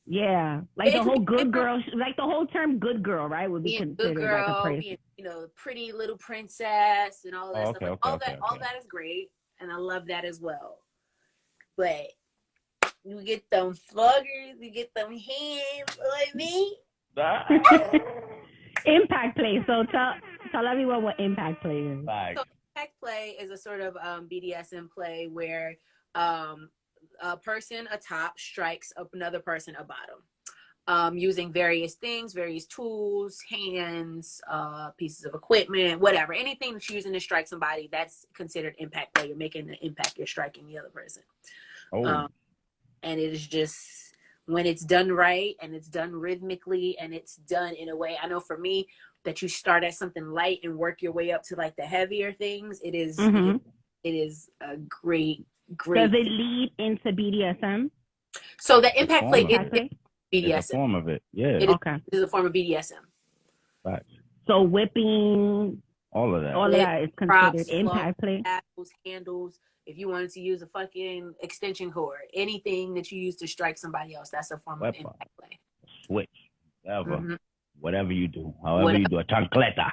Speaker 4: Yeah, like the whole good girl, like the whole term "good girl," right? Would be considered
Speaker 5: good girl,
Speaker 4: like a praise.
Speaker 5: being, pretty little princess and all of that stuff. All that is great, and I love that as well. But you get them sluggers, you get them hands like me. Impact play. So tell everyone what impact play is.
Speaker 6: Like,
Speaker 5: so impact play is a sort of BDSM play where a person atop strikes another person a bottom, using various things, various tools, hands, pieces of equipment, whatever. Anything that you're using to strike somebody, that's considered impact play. You're making the impact, you're striking the other person. And it is just, when it's done right and it's done rhythmically and it's done in a way, I know for me, that you start at something light and work your way up to like the heavier things. It is, it is a great.
Speaker 4: Does it lead into BDSM?
Speaker 5: So the impact play is BDSM.
Speaker 6: It's a form of it. Yeah.
Speaker 5: It is a form of BDSM.
Speaker 6: Facts.
Speaker 4: So whipping,
Speaker 6: all of that
Speaker 4: is considered props, impact play.
Speaker 5: Handles. If you wanted to use a fucking extension cord, anything that you use to strike somebody else, that's a form of impact play.
Speaker 6: Switch, whatever you do, however you do, a chancleta.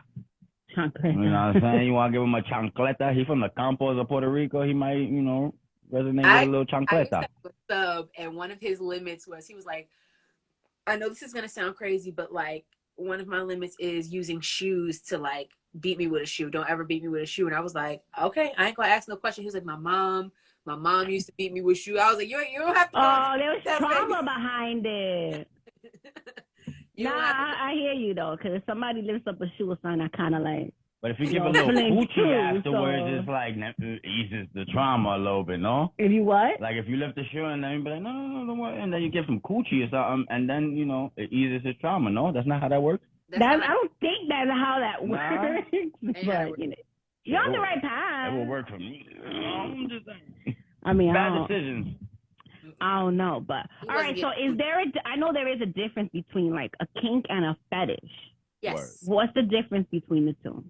Speaker 6: You know what I'm saying? You want to give him a chancleta? He's from the Campos of Puerto Rico. He might, resonate with a little chancleta.
Speaker 5: And one of his limits was, he was like, I know this is going to sound crazy, but like, one of my limits is using shoes to like beat me with a shoe. Don't ever beat me with a shoe. And I was like, okay, I ain't gonna ask no question. He was like, my mom used to beat me with shoe. I was like, you don't have to.
Speaker 4: Oh, there was trauma behind it. I hear you though, because if somebody lifts up a shoe or something, I kind of like.
Speaker 6: But if you give a little coochie afterwards, it's like eases the trauma a little bit, no?
Speaker 4: If you what?
Speaker 6: Like if you lift the shoe and then you be like, no, don't worry, and then you give some coochie or something, and then it eases his trauma. No, that's not how that works.
Speaker 4: I don't think that's how that works. But you're on the right path.
Speaker 6: It will work for me. I'm just saying.
Speaker 4: I mean,
Speaker 6: bad decisions.
Speaker 4: I don't know, but all right. So I know there is a difference between like a kink and a fetish.
Speaker 5: Yes.
Speaker 4: What's the difference between the two?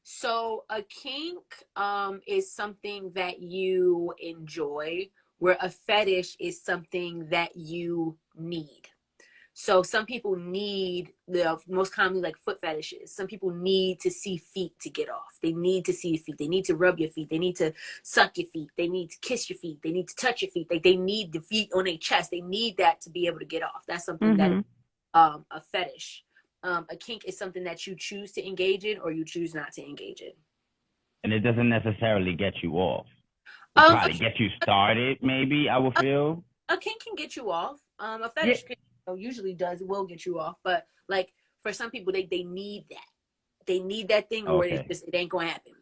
Speaker 5: So a kink is something that you enjoy, where a fetish is something that you need. So some people need, most commonly like foot fetishes. Some people need to see feet to get off. They need to see your feet. They need to rub your feet. They need to suck your feet. They need to kiss your feet. They need to touch your feet. They need the feet on their chest. They need that to be able to get off. That's something that is a fetish. A kink is something that you choose to engage in or you choose not to engage in.
Speaker 6: And it doesn't necessarily get you off. It probably get you started, maybe, I would feel.
Speaker 5: A kink can get you off. A fetish usually will get you off. But like for some people, they need that. They need that thing or it ain't going to happen.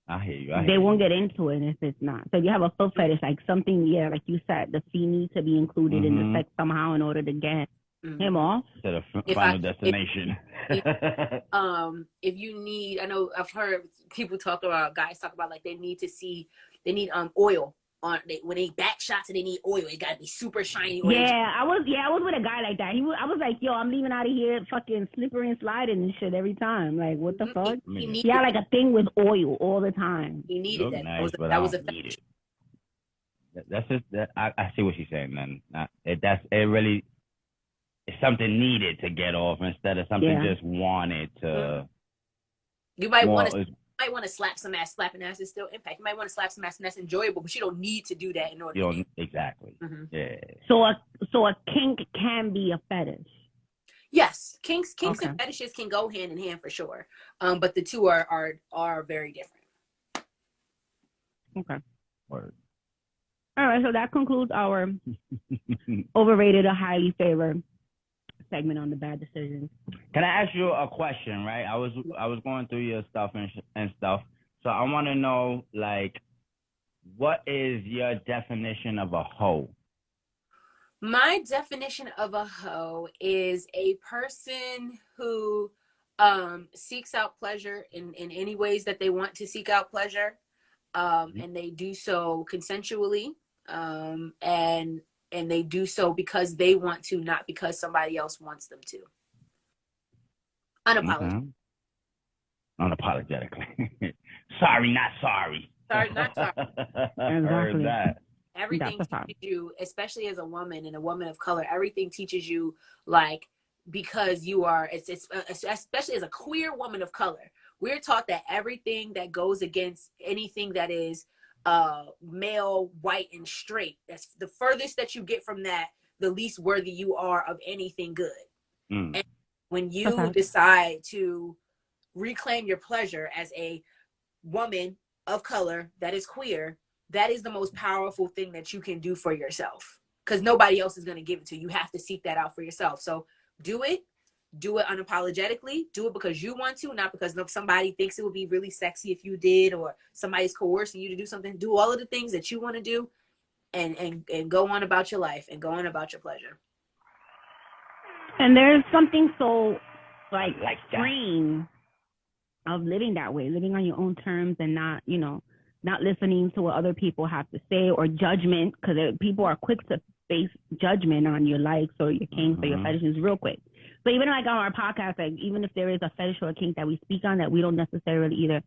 Speaker 6: I hear you.
Speaker 4: They won't get into it if it's not. So if you have a foot fetish, like something, like you said, the feet need to be included in the sex somehow in order to get him off.
Speaker 6: To the final destination.
Speaker 5: If you need, I know I've heard guys talk about like they need oil on when they back shots and they need oil. It gotta be super shiny oil.
Speaker 4: I was with a guy like that. I was like, yo, I'm leaving out of here fucking slippery and sliding and shit every time. Like, what the fuck? He had like a thing with oil all the time.
Speaker 5: He needed that.
Speaker 6: Nice,
Speaker 5: that was a fetish.
Speaker 6: That's just that. I see what she's saying, man. It's something needed to get off instead of something just wanted to.
Speaker 5: You might want to slap some ass. Slapping ass is still impact. You might want to slap some ass, and that's enjoyable, but you don't need to do that in order.
Speaker 6: Exactly. Yeah.
Speaker 4: So a kink can be a fetish.
Speaker 5: Yes, kinks and fetishes can go hand in hand for sure. But the two are very different.
Speaker 4: Okay.
Speaker 6: Word.
Speaker 4: All right. So that concludes our overrated or highly favored segment on the bad decisions.
Speaker 6: Can I ask you a question, right? I was going through your stuff and stuff. So I want to know, like, what is your definition of a hoe?
Speaker 5: My definition of a hoe is a person who seeks out pleasure in any ways that they want to seek out pleasure. And they do so consensually. And they do so because they want to, not because somebody else wants them to. Unapologetically.
Speaker 6: Unapologetically. Sorry, not sorry.
Speaker 5: Sorry, not sorry.
Speaker 6: I heard that.
Speaker 5: Everything teaches you, especially as a woman and a woman of color, everything teaches you, like, because you are, it's especially as a queer woman of color, we're taught that everything that goes against anything that is male, white, and straight, that's the furthest that you get from that, the least worthy you are of anything good. And when you decide to reclaim your pleasure as a woman of color that is queer, that is the most powerful thing that you can do for yourself, because nobody else is going to give it to you. You have to seek that out for yourself. So do it unapologetically. Do it because you want to, not because somebody thinks it would be really sexy if you did, or somebody's coercing you to do something. Do all of the things that you want to do, and go on about your life and go on about your pleasure.
Speaker 4: And there's something so like freeing of living that way, living on your own terms and not listening to what other people have to say or judgment, because people are quick to face judgment on your likes or your kinks or your fetishes real quick. So even like on our podcast, like even if there is a fetish or a kink that we speak on that we don't necessarily either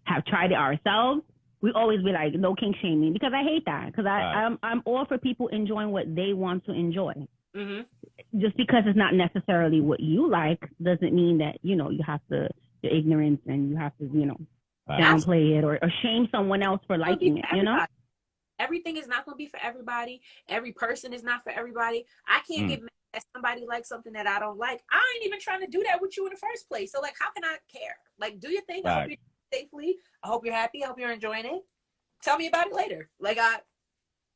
Speaker 4: have tried it ourselves, we always be like, no kink shaming, because I hate that. Because I'm all for people enjoying what they want to enjoy. Just because it's not necessarily what you like doesn't mean that, you have to, your ignorance, and you have to, downplay it or shame someone else for liking it,
Speaker 5: Everything is not going to be for everybody. Every person is not for everybody. I can't get mad that somebody likes something that I don't like, I ain't even trying to do that with you in the first place. So like, how can I care? Like, do your thing. I hope you're safely. I hope you're happy. I hope you're enjoying it. Tell me about it later. Like,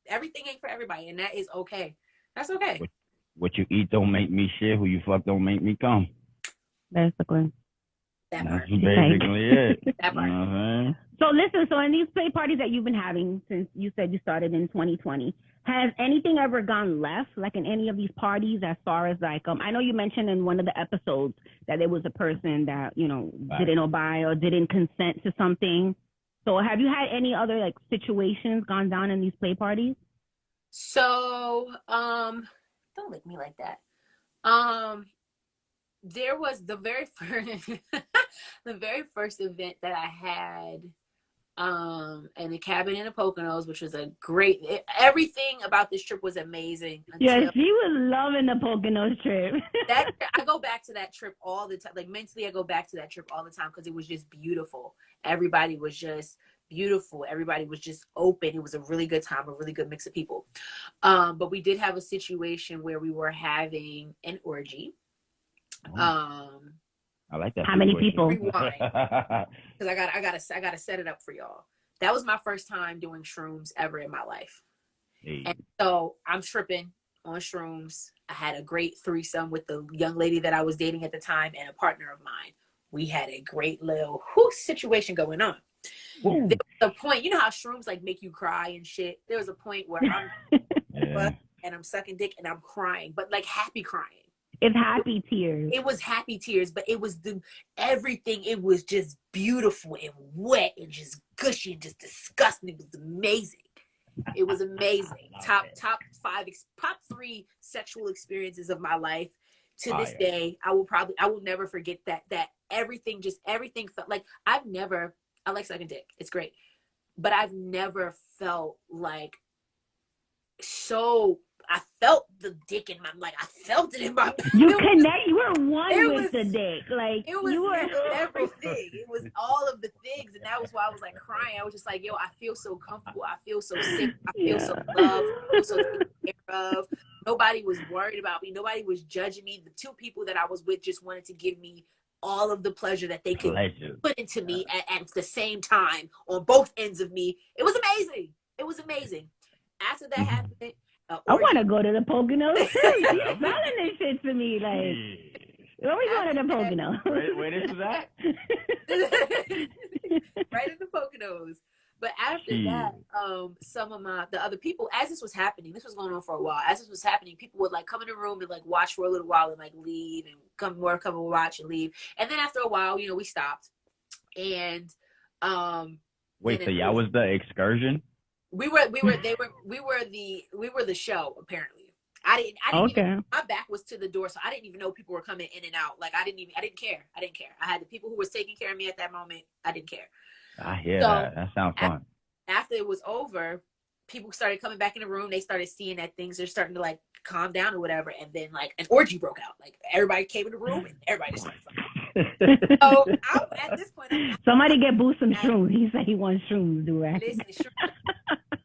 Speaker 5: everything ain't for everybody, and that is okay. That's okay.
Speaker 6: What you eat don't make me shit. Who you fuck don't make me come.
Speaker 4: Basically.
Speaker 5: That's
Speaker 6: basically it.
Speaker 5: That part.
Speaker 6: You know what I'm saying?
Speaker 4: So listen, so in these play parties that you've been having since you said you started in 2020, has anything ever gone left, like in any of these parties, as far as like, I know you mentioned in one of the episodes that there was a person that, you know, didn't obey or didn't consent to something. So have you had any other like situations gone down in these play parties?
Speaker 5: So, don't lick me like that. There was the very first event that I had in the cabin in the Poconos, which was everything about this trip was amazing.
Speaker 4: Yeah, she was loving the Poconos trip.
Speaker 5: I go back to that trip all the time. Like mentally, I go back to that trip all the time because it was just beautiful. Everybody was just beautiful. Everybody was just open. It was a really good time, a really good mix of people. But we did have a situation where we were having an orgy.
Speaker 6: I like that.
Speaker 4: How many people?
Speaker 5: Because I gotta set it up for y'all. That was my first time doing shrooms ever in my life.
Speaker 6: Hey.
Speaker 5: And so I'm tripping on shrooms. I had a great threesome with the young lady that I was dating at the time and a partner of mine. We had a great little situation going on.
Speaker 6: Ooh.
Speaker 5: There was a point, you know how shrooms like make you cry and shit? There was a point where I'm and I'm sucking dick and I'm crying, but like happy crying.
Speaker 4: It's happy tears.
Speaker 5: It was happy tears, but it was everything. It was just beautiful and wet and just gushy and just disgusting. It was amazing. It was amazing. Top 3 sexual experiences of my life. To this day, I will never forget that everything felt like I like sucking dick. It's great. But I've never felt like I felt the dick in my, like I felt it in my.
Speaker 4: You were one with the dick, like
Speaker 5: it was everything. It was all of the things, and that was why I was like crying. I was just like, yo, I feel so comfortable. I feel so sick. I feel so loved. I feel so taken care of. Nobody was worried about me. Nobody was judging me. The 2 people that I was with just wanted to give me all of the pleasure that they could put into me at the same time on both ends of me. It was amazing. It was amazing. After that happened.
Speaker 4: I want to go to the Poconos. You're selling this shit to me. Like, where we going to the Poconos?
Speaker 6: Where this is at?
Speaker 5: Right in the Poconos. But after that, some of the other people, as this was happening, this was going on for a while. As this was happening, people would like come in the room and like watch for a little while and like leave and come and watch and leave. And then after a while, you know, we stopped. And
Speaker 6: wait, so y'all was the excursion?
Speaker 5: We were the show, apparently. I didn't even, my back was to the door, so I didn't even know people were coming in and out. Like I didn't care. I had the people who was taking care of me at that moment. I didn't care.
Speaker 6: I hear that. That sounds fun.
Speaker 5: After it was over, people started coming back in the room. They started seeing that things are starting to like calm down or whatever. And then like an orgy broke out. Like everybody came in the room and everybody just started fucking. So at this point,
Speaker 4: somebody get Boo some shrooms. He said he wants shrooms, do right?
Speaker 5: Listen,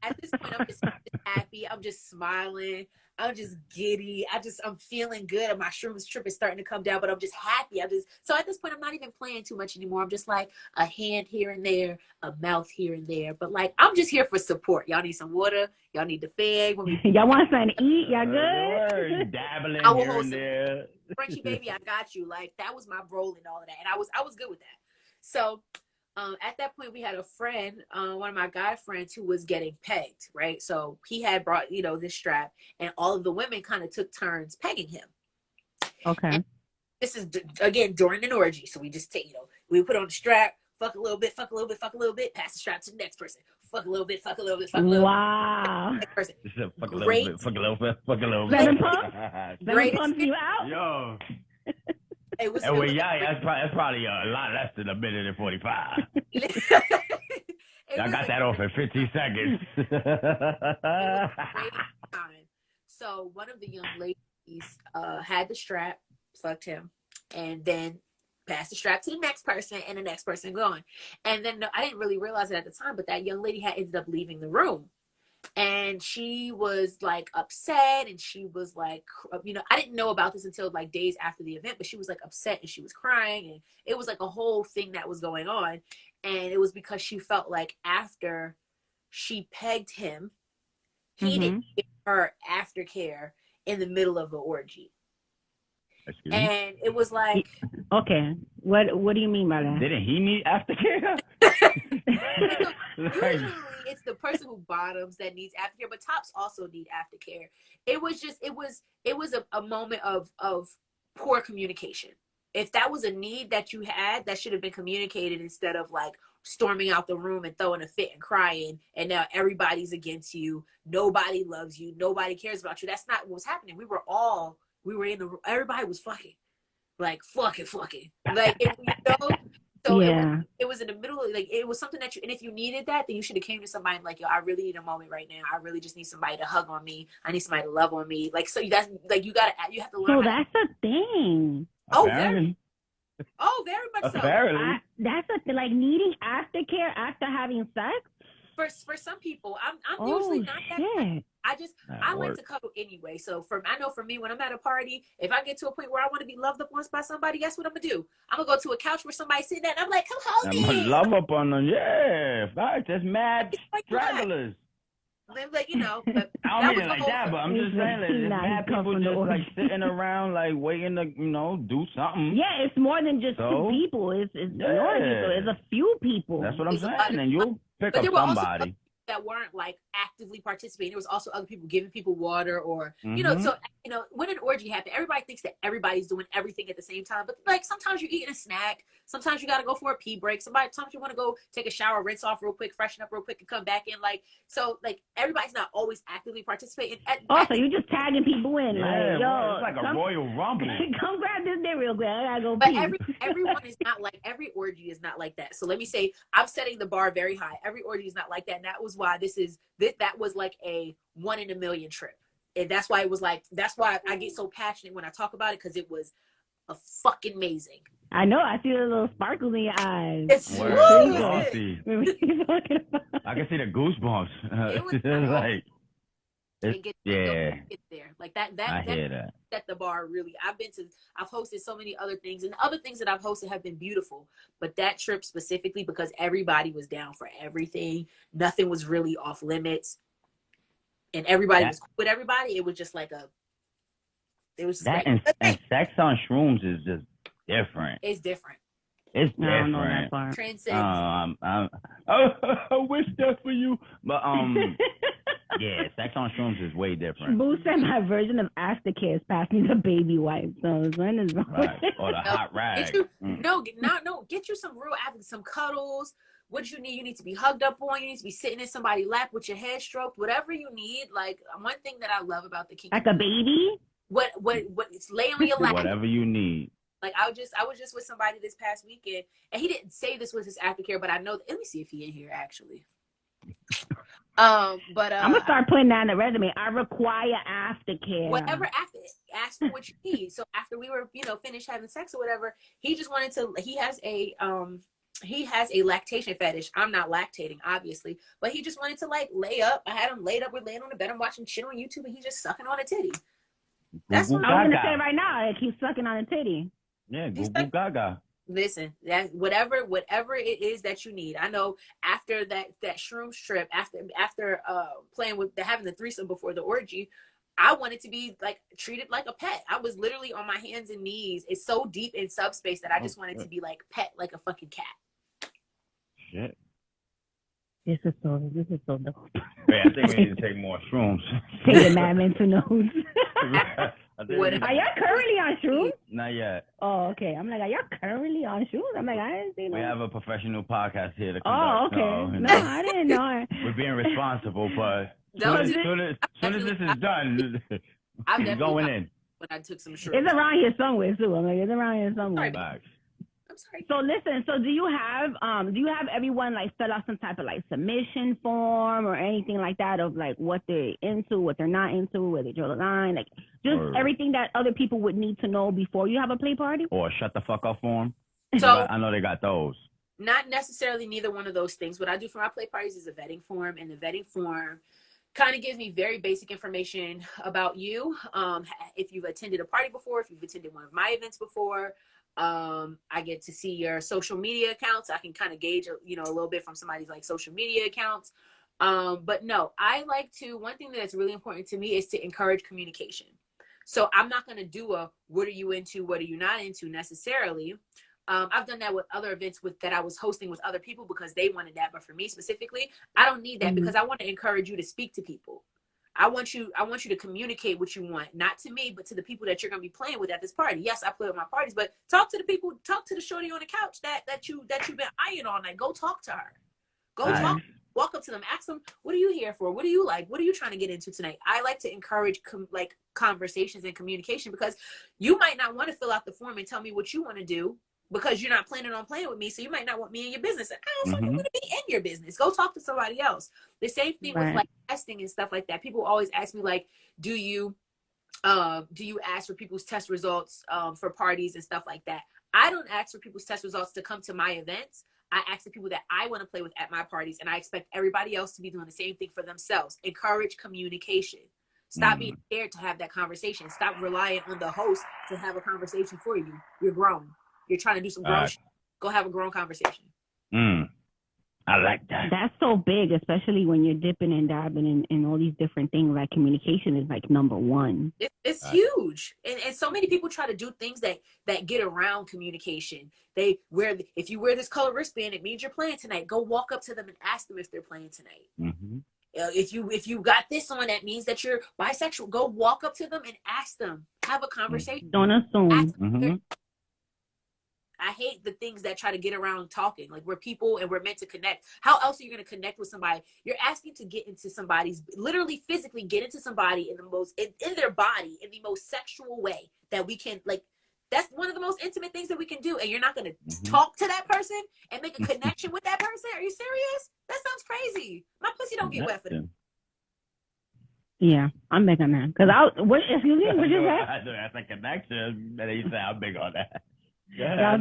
Speaker 5: at this point, I'm just happy. I'm just smiling. I'm just giddy. I'm feeling good. My shrooms trip is starting to come down, but I'm just happy. So at this point, I'm not even playing too much anymore. I'm just like a hand here and there, a mouth here and there. But like, I'm just here for support. Y'all need some water. Y'all need the fan.
Speaker 4: Y'all want something to eat? Y'all good?
Speaker 6: Dabbling here and there.
Speaker 5: Frenchie baby, I got you. Like that was my role and all of that. And I was good with that. So at that point, we had a friend, one of my guy friends who was getting pegged, right? So he had brought, this strap, and all of the women kind of took turns pegging him.
Speaker 4: Okay.
Speaker 5: And this is, again, during an orgy. So we just take, we put on the strap, fuck a little bit, pass the strap to the next person. Fuck a little bit, fuck a little bit.
Speaker 4: Wow.
Speaker 5: Next person.
Speaker 6: Fuck a little bit.
Speaker 4: 7 pumps? 7 pumps you out?
Speaker 6: Yo.
Speaker 5: That's
Speaker 6: probably a lot less than a minute and 45. I got that off in 15 seconds.
Speaker 5: So one of the young ladies had the strap, fucked him, and then passed the strap to the next person, and the next person gone. And then I didn't really realize it at the time, but that young lady had ended up leaving the room. And she was like upset, and she was like, I didn't know about this until like days after the event, but she was like upset and she was crying, and it was like a whole thing that was going on. And it was because she felt like after she pegged him, he didn't give her aftercare in the middle of the orgy.
Speaker 6: Excuse
Speaker 5: and it was like,
Speaker 4: okay, what do you mean by that?
Speaker 6: Didn't he need aftercare?
Speaker 5: usually it's the person who bottoms that needs aftercare, but tops also need aftercare. It was a moment of poor communication. If that was a need that you had, that should have been communicated instead of like storming out the room and throwing a fit and crying, and now everybody's against you. Nobody loves you. Nobody cares about you. That's not what was happening. Everybody was fucking. Like, fucking. Like, so
Speaker 4: yeah.
Speaker 5: it was in the middle of, like, it was something that and if you needed that, then you should have came to somebody like, yo, I really need a moment right now. I really just need somebody to hug on me. I need somebody to love on me. Like, so that's, like, you have to learn.
Speaker 4: So that's a thing.
Speaker 5: Oh, very much so.
Speaker 6: Apparently.
Speaker 4: That's like needing aftercare after having sex?
Speaker 5: For some people, I'm usually not that. I like
Speaker 6: works.
Speaker 5: to cuddle anyway. So I know for me, when I'm at a party, if I get to a point where I want to be loved up once by somebody, guess what I'm gonna do? I'm gonna go to a couch where somebody's sitting at, and I'm like, come hold me.
Speaker 6: Love up on them, yeah. Right, just mad stragglers.
Speaker 5: Like, but
Speaker 6: I don't mean it like that, but I'm just saying, like, there's mad people just like sitting around, like waiting to, do something.
Speaker 4: Yeah, it's more than just two people. It's more people. It's a few people.
Speaker 6: That's what I'm saying, and you'll pick up somebody.
Speaker 5: That weren't like actively participating. There was also other people giving people water, or so when an orgy happened, everybody thinks that everybody's doing everything at the same time. But like sometimes you're eating a snack, sometimes you gotta go for a pee break, sometimes you want to go take a shower, rinse off real quick, freshen up real quick, and come back in. Like, so like everybody's not always actively participating.
Speaker 4: Also, you're just tagging people in.
Speaker 6: Yeah,
Speaker 4: like, yo,
Speaker 6: it's like a Royal Rumble.
Speaker 4: Come grab this day real quick. I gotta go
Speaker 5: but
Speaker 4: pee.
Speaker 5: everyone is not like, every orgy is not like that. So let me say, I'm setting the bar very high. Every orgy is not like that, and that was why that was like a 1 in a million trip. And that's why I get so passionate when I talk about it, because it was a fucking amazing.
Speaker 4: I know. I see the little sparkles in your eyes.
Speaker 5: It's
Speaker 6: I can see the goosebumps.
Speaker 5: It was
Speaker 6: like,
Speaker 5: get there. Like that
Speaker 6: I hear that.
Speaker 5: Set the bar really. I've hosted so many other things, and the other things that I've hosted have been beautiful. But that trip specifically, because everybody was down for everything, nothing was really off limits, and everybody was cool with everybody. It was just like
Speaker 6: and sex on shrooms is just different.
Speaker 5: It's different.
Speaker 6: It's
Speaker 4: I don't
Speaker 6: different.
Speaker 4: know that part.
Speaker 5: Transcends.
Speaker 6: I wish that for you, but yeah, sex on shrooms is way different.
Speaker 4: Boo said my version of aftercare is passing the baby wipe. So when is wrong?
Speaker 6: Right. Or the hot rag.
Speaker 5: Get you some real some cuddles. What you need? You need to be hugged up on. You need to be sitting in somebody's lap with your head stroked. Whatever you need. Like, one thing that I love about the kink,
Speaker 4: Like a baby.
Speaker 5: What? It's lay on your lap.
Speaker 6: Whatever you need.
Speaker 5: Like, I was just with somebody this past weekend, and he didn't say this was his aftercare, but I know. Let me see if he in here actually. But
Speaker 4: I'm gonna start putting that in the resume. I require aftercare.
Speaker 5: Whatever, ask for what you need. So after we were, finished having sex or whatever, he just wanted to. He has a lactation fetish. I'm not lactating, obviously, but he just wanted to like lay up. I had him laid up. We're laying on the bed. I'm watching shit on YouTube, and he's just sucking on a titty. That's what
Speaker 4: I was gonna say right now. Like, he's sucking on a titty.
Speaker 6: Yeah, goo goo gaga.
Speaker 5: Listen, that whatever it is that you need. I know after that shrooms trip, after playing with having the threesome before the orgy, I wanted to be like treated like a pet. I was literally on my hands and knees. It's so deep in subspace that I just wanted to be like pet, like a fucking cat.
Speaker 6: Shit.
Speaker 4: This is so dope.
Speaker 6: Wait, I think we need to take more shrooms.
Speaker 4: Take the mad mental notes. Are y'all currently on shrooms?
Speaker 6: Not yet.
Speaker 4: Oh, okay. I'm like, are y'all currently on shrooms? I'm like, I didn't see that.
Speaker 6: We have a professional podcast here to conduct.
Speaker 4: Oh, okay. No, I didn't know.
Speaker 6: We're being responsible, but soon as this is done, I'm going in.
Speaker 5: When I took some shrooms.
Speaker 4: It's around here somewhere too. I'm like, it's around here somewhere.
Speaker 5: I'm sorry.
Speaker 4: So listen, do you have everyone like fill out some type of like submission form or anything like that of like what they're into, what they're not into, where they draw the line, like just everything that other people would need to know before you have a play party? Or
Speaker 6: shut the fuck up form?
Speaker 5: So
Speaker 6: I know they got those.
Speaker 5: Not necessarily neither one of those things. What I do for my play parties is a vetting form, and the vetting form kind of gives me very basic information about you. If you've attended a party before, if you've attended one of my events before, I get to see your social media accounts. I can kind of gauge, a little bit from somebody's like social media accounts. But no, I like to, one thing that's really important to me is to encourage communication. So I'm not going to do a, what are you into? What are you not into necessarily? I've done that with other events that I was hosting with other people because they wanted that. But for me specifically, I don't need that because I want to encourage you to speak to people. I want you to communicate what you want, not to me, but to the people that you're going to be playing with at this party. Yes, I play with my parties, but talk to the people, talk to the shorty on the couch that you've been eyeing all night. Go talk to her. Go talk. Walk up to them, ask them, what are you here for? What do you like? What are you trying to get into tonight? I like to encourage conversations and communication because you might not want to fill out the form and tell me what you want to do because you're not planning on playing with me. So you might not want me in your business. I don't fucking want to be in your business. Go talk to somebody else. The same thing with like testing and stuff like that. People always ask me like, do you ask for people's test results for parties and stuff like that? I don't ask for people's test results to come to my events. I ask the people that I want to play with at my parties, and I expect everybody else to be doing the same thing for themselves. Encourage communication. Stop being scared to have that conversation. Stop relying on the host to have a conversation for you. You're grown. You're trying to do some grown shit. Go have a grown conversation.
Speaker 6: I like that.
Speaker 4: That's so big, especially when you're dipping and dabbing in all these different things. Like communication is like number one.
Speaker 5: It's huge. And so many people try to do things that get around communication. If you wear this color wristband, it means you're playing tonight. Go walk up to them and ask them if they're playing tonight. If you got this on, that means that you're bisexual. Go walk up to them and ask them. Have a conversation.
Speaker 4: Don't assume.
Speaker 5: I hate the things that try to get around talking. Like we're people and we're meant to connect. How else are you going to connect with somebody? You're asking to get into somebody's, literally physically get into somebody in their body in the most sexual way that we can, like, that's one of the most intimate things that we can do. And you're not going to talk to that person and make a connection with that person. Are you serious? That sounds crazy. My pussy don't get wet for them.
Speaker 4: Yeah, I'm big on that. Because excuse me, what you say?
Speaker 6: That's a connection. And you say I'm big on that.
Speaker 4: Yeah,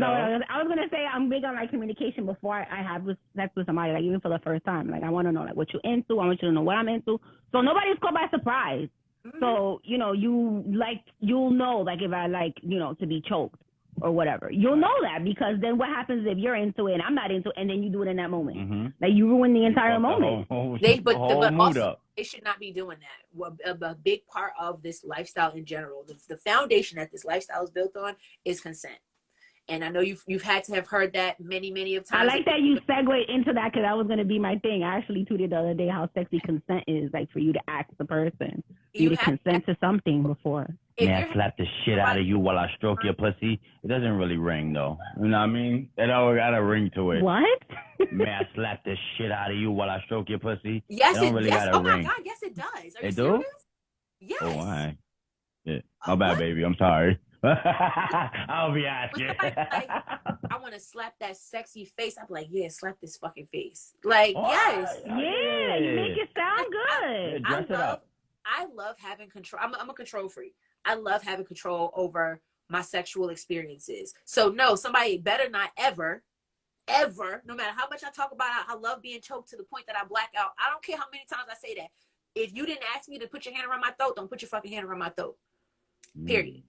Speaker 4: I was gonna say I'm big on like communication before I have sex with somebody, like even for the first time. Like I want to know like what you're into. I want you to know what I'm into. So nobody's caught by surprise. So you'll know like if I like to be choked or whatever. You'll know that because then what happens if you're into it and I'm not into it and then you do it in that moment? Like you ruin the entire moment.
Speaker 5: But also, they should not be doing that. Well, a big part of this lifestyle in general, the foundation that this lifestyle is built on is consent. And I know you've had to have heard that many of times.
Speaker 4: I like that you segue into that because that was going to be my thing. I actually tweeted the other day how sexy consent is, like for you to ask the person, you to consent to something before.
Speaker 6: May I slap the shit out of you while I stroke your pussy? It doesn't really ring though. You know what I mean? It always got a ring to it.
Speaker 4: What?
Speaker 6: May I slap the shit out of you while I stroke your pussy?
Speaker 5: Yes,
Speaker 6: it don't really got a ring.
Speaker 5: My God, yes it does. Are you
Speaker 6: serious?
Speaker 5: Do? Yes.
Speaker 6: Oh, why? Yeah. My bad, baby. I'm sorry. I'll be asking.
Speaker 5: I want to slap that sexy face. I'm like, yeah, slap this fucking face. Like, yes.
Speaker 4: Yeah, you make it sound good.
Speaker 6: Dress it up.
Speaker 5: I love having control. I'm a control freak. I love having control over my sexual experiences. So no, somebody better not ever, no matter how much I talk about I love being choked to the point that I black out. I don't care how many times I say that. If you didn't ask me to put your hand around my throat, don't put your fucking hand around my throat. Period.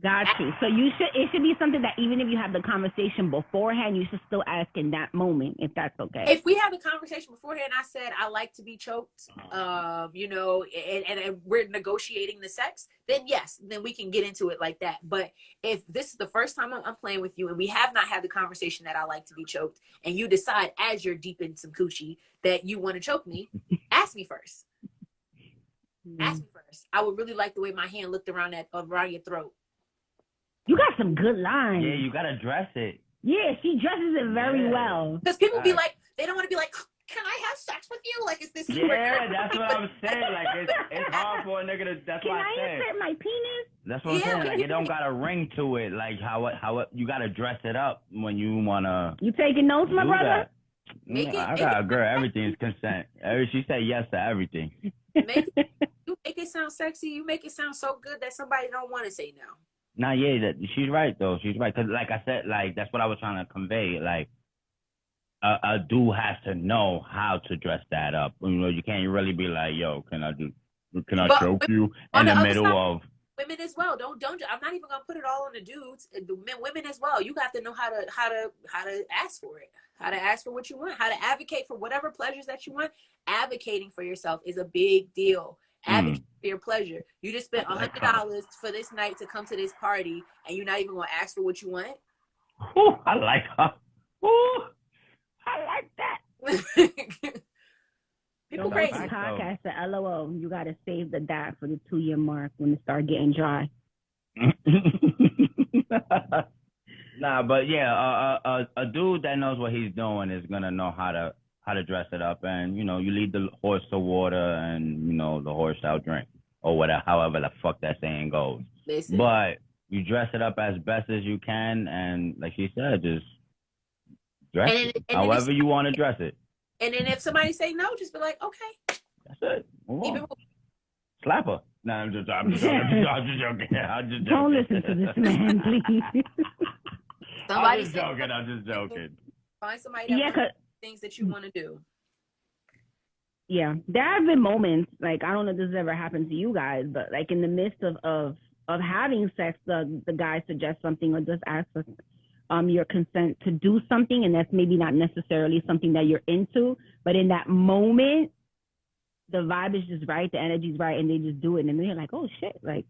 Speaker 4: Got you. So it should be something that even if you have the conversation beforehand, you should still ask in that moment, if that's okay.
Speaker 5: If we have a conversation beforehand, I said I like to be choked, and we're negotiating the sex, then yes, then we can get into it like that. But if this is the first time I'm playing with you and we have not had the conversation that I like to be choked, and you decide as you're deep in some coochie that you want to choke me, ask me first. Ask me first. I would really like the way my hand looked around your throat.
Speaker 4: You got some good lines.
Speaker 6: Yeah, you gotta dress it.
Speaker 4: Yeah, she dresses it very well.
Speaker 5: Because people be like, they don't want to be like, can I have sex with you? Like, is this?
Speaker 6: Yeah, that's what I'm saying. Like, it's hard for a nigga to. That's what I said.
Speaker 4: Can I insert my penis?
Speaker 6: That's what I'm saying. Like, it don't got a ring to it. Like how you gotta dress it up when you wanna.
Speaker 4: You taking notes, my brother?
Speaker 6: I got a girl. Everything's consent. She said yes to everything.
Speaker 5: You make it sound sexy. You make it sound so good that somebody don't want to say no.
Speaker 6: Nah, yeah, she's right though. She's right because, like I said, like that's what I was trying to convey. Like, a dude has to know how to dress that up. You know, you can't really be like, yo, can I choke you in the middle of
Speaker 5: women as well. Don't. I'm not even gonna put it all on the dudes. The women as well. You got to know how to ask for it. How to ask for what you want. How to advocate for whatever pleasures that you want. Advocating for yourself is a big deal. Advocate for your pleasure. You just spent $100 for this night to come to this party, and you're not even gonna ask for what you want.
Speaker 6: Ooh, I like her. Ooh, I like that.
Speaker 5: People crazy.
Speaker 4: Podcast said, LOL, you got to save the dot for the 2-year mark when it start getting dry.
Speaker 6: Nah, but yeah, a dude that knows what he's doing is gonna know how to dress it up, and you know, you lead the horse to water, and you know, the horse shall drink, or whatever, however the fuck that saying goes.
Speaker 5: Listen.
Speaker 6: But you dress it up as best as you can, and like she said, just dress it however you want to dress it.
Speaker 5: And then if somebody say no, just be like, okay.
Speaker 6: That's it. Slap her. No, I'm just joking.
Speaker 4: Don't listen to this man, please.
Speaker 6: I'm just joking.
Speaker 5: Find somebody that wants things that you want to do.
Speaker 4: Yeah, there have been moments, like, I don't know if this has ever happened to you guys, but like in the midst of having sex, the guy suggests something or just asks for your consent to do something, and that's maybe not necessarily something that you're into, but in that moment, the vibe is just right, the energy's right, and they just do it, and they're like, oh shit, like,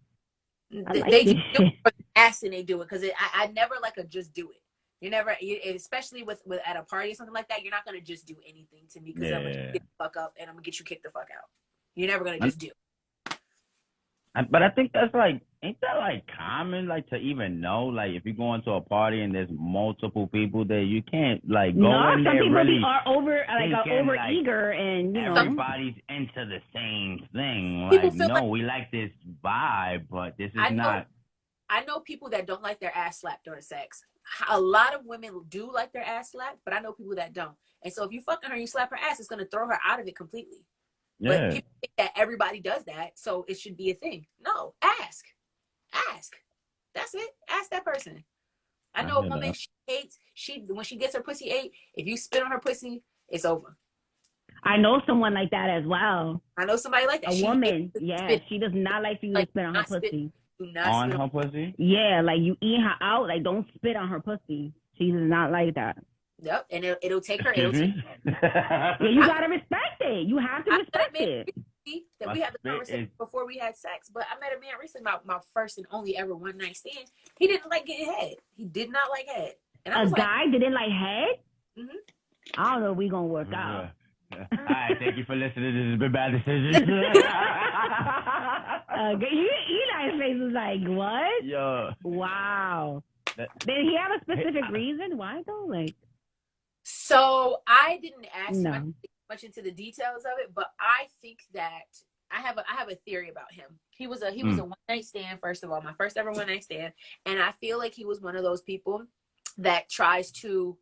Speaker 5: they do it for the ass, and they do it, because I never like a just do it. You never, especially with at a party or something like that, you're not going to just do anything to me, because I'm going to get the fuck up, and I'm going to get you kicked the fuck out. You're never going to just do it.
Speaker 6: But I think that's like, ain't that like common, like to even know, like if you go into a party and there's multiple people there, you can't like go in there really.
Speaker 4: Some people are over eager, and you know,
Speaker 6: everybody's into the same thing. Like, no, we like this vibe, but this is not.
Speaker 5: I know people that don't like their ass slapped during sex. A lot of women do like their ass slapped, but I know people that don't. And so if you fucking her and you slap her ass, it's gonna throw her out of it completely. Yeah. But people think that everybody does that, so it should be a thing. No, ask. That's it. Ask that person. I know a woman she hates. When she gets her pussy ate, if you spit on her pussy, it's over.
Speaker 4: I know someone like that as well.
Speaker 5: I know somebody like that.
Speaker 4: A woman, yeah, she does not like for you to spit on her pussy.
Speaker 5: Do not
Speaker 6: on her pussy?
Speaker 4: Yeah, like you eat her out, like don't spit on her pussy. She does not like that.
Speaker 5: Yep, and it'll take her.
Speaker 4: Yeah, you gotta respect it. You have to respect it.
Speaker 5: That we had the conversation before we had sex, but I met a man recently, my first and only ever one night stand. He didn't like getting head. He did not like head. And I was
Speaker 4: guy didn't like head?
Speaker 5: Mm-hmm.
Speaker 4: I don't know if we gonna work out.
Speaker 6: All right, thank you for listening. This has been Bad Decisions.
Speaker 4: Eli's face was like, what?
Speaker 6: Yeah.
Speaker 4: Wow. Did he have a specific reason? Why though? Like.
Speaker 5: So I didn't ask much into the details of it, but I think that I have a theory about him. He was a one night stand, first of all, my first ever one night stand, and I feel like he was one of those people that tries to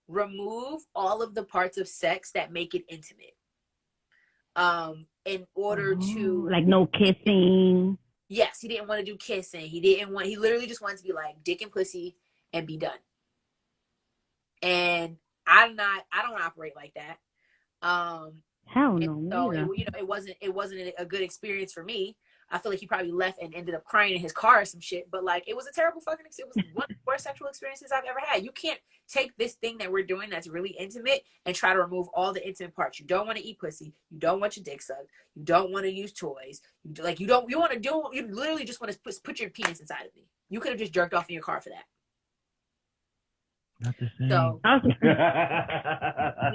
Speaker 5: remove all of the parts of sex that make it intimate. In order to
Speaker 4: like no kissing.
Speaker 5: Yes, he didn't want to do kissing. He literally just wanted to be like dick and pussy and be done. And I don't operate like that.
Speaker 4: Hell no.
Speaker 5: So it wasn't a good experience for me. I feel like he probably left and ended up crying in his car or some shit. But like, it was a terrible fucking experience. It was one of the worst sexual experiences I've ever had. You can't take this thing that we're doing that's really intimate and try to remove all the intimate parts. You don't want to eat pussy. You don't want your dick sucked. You don't want to use toys. You literally just want to put your penis inside of me. You could have just jerked off in your car for that.
Speaker 6: Not the same.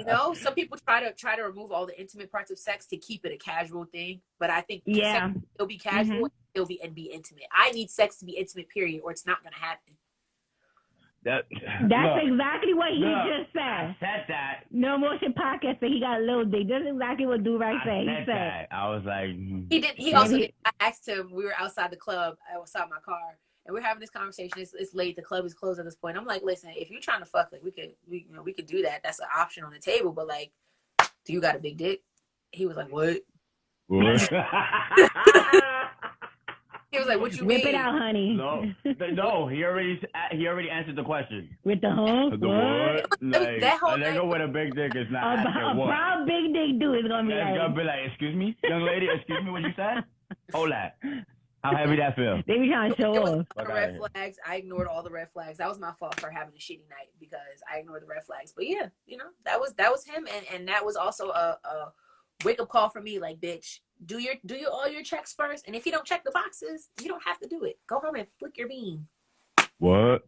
Speaker 5: So, some people try to remove all the intimate parts of sex to keep it a casual thing. But I think sex will be casual, it'll be intimate. I need sex to be intimate, period, or it's not going to happen.
Speaker 6: That's
Speaker 4: exactly what he just said.
Speaker 6: I said that.
Speaker 4: No Motion Podcast said he got a little dick. That's exactly what Do-Right said. He said
Speaker 6: that. I was like,
Speaker 5: He did. He also did. I asked him. We were outside the club. I was outside my car. And we're having this conversation. It's late. The club is closed at this point. I'm like, listen, if you're trying to fuck, like we could do that. That's an option on the table. But like, do you got a big dick? He was like, what? He was like, "What you
Speaker 4: Whip
Speaker 5: mean?"
Speaker 4: it out, honey.
Speaker 6: No, he already answered the question.
Speaker 4: With the hump?
Speaker 6: The what? Like,
Speaker 5: That whole
Speaker 6: a nigga with a big dick is not asking what.
Speaker 4: How big dick dude is gonna be
Speaker 6: That's
Speaker 4: like?
Speaker 6: gonna be like, excuse me, young lady, excuse me, what you said? Hold that. How heavy that feel?
Speaker 4: They be trying to show
Speaker 5: There was
Speaker 4: off.
Speaker 5: all the red flags. I ignored all the red flags. That was my fault for having a shitty night because I ignored the red flags. But yeah, you know, that was him, and that was also a wake up call for me. Like, bitch, do all your checks first, and if you don't check the boxes, you don't have to do it. Go home and flick your bean.
Speaker 6: What?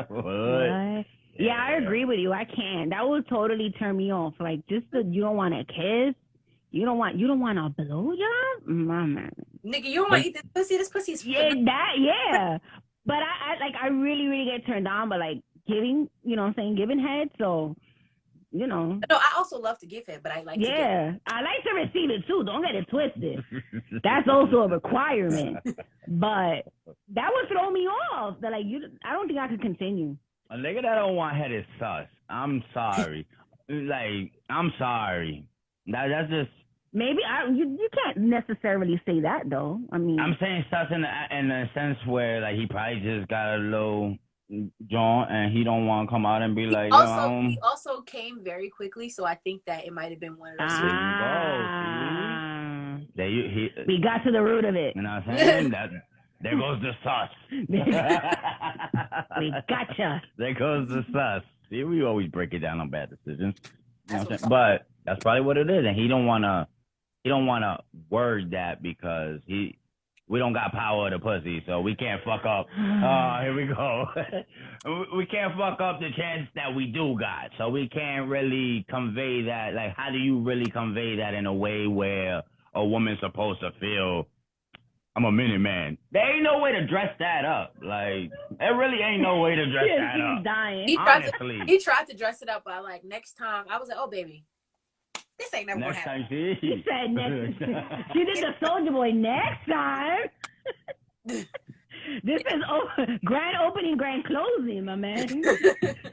Speaker 4: What? Yeah, I agree with you. I can't. That would totally turn me off. Like, just you don't want a kiss. You don't want a blowjob? Man.
Speaker 5: Nigga, you don't want to eat this pussy? This pussy's
Speaker 4: yeah. But I really, really get turned on by like giving, you know what I'm saying, giving head. So, you know.
Speaker 5: No, I also love to give head, but I like to give it.
Speaker 4: I like to receive it too. Don't get it twisted. That's also a requirement. But that would throw me off. That I don't think I could continue.
Speaker 6: A nigga that don't want head is sus. I'm sorry. I'm sorry. That's just.
Speaker 4: Maybe you can't necessarily say that though. I mean, I'm
Speaker 6: saying sus in the sense where like he probably just got a little joint and he don't want to come out and be like.
Speaker 5: He also came very quickly, so I think that it might have been one of those.
Speaker 4: We got to the root of it.
Speaker 6: You know what I'm saying? There goes the sus.
Speaker 4: We gotcha.
Speaker 6: There goes the sus. See, we always break it down on bad decisions. You know what I'm saying? But that's probably what it is, and he don't wanna word that because we don't got power of the pussy, so we can't fuck up. Here we go. We can't fuck up the chance that we do got, so we can't really convey that. Like, how do you really convey that in a way where a woman's supposed to feel? I'm a minute man. There ain't no way to dress that up. Like, there really ain't no way to dress that up.
Speaker 4: Dying.
Speaker 5: He tried to dress it up by like next time. I was like, oh baby, this ain't never gonna happen.
Speaker 4: He said next. She did the Soldier Boy next time. This is grand opening, grand closing, my man.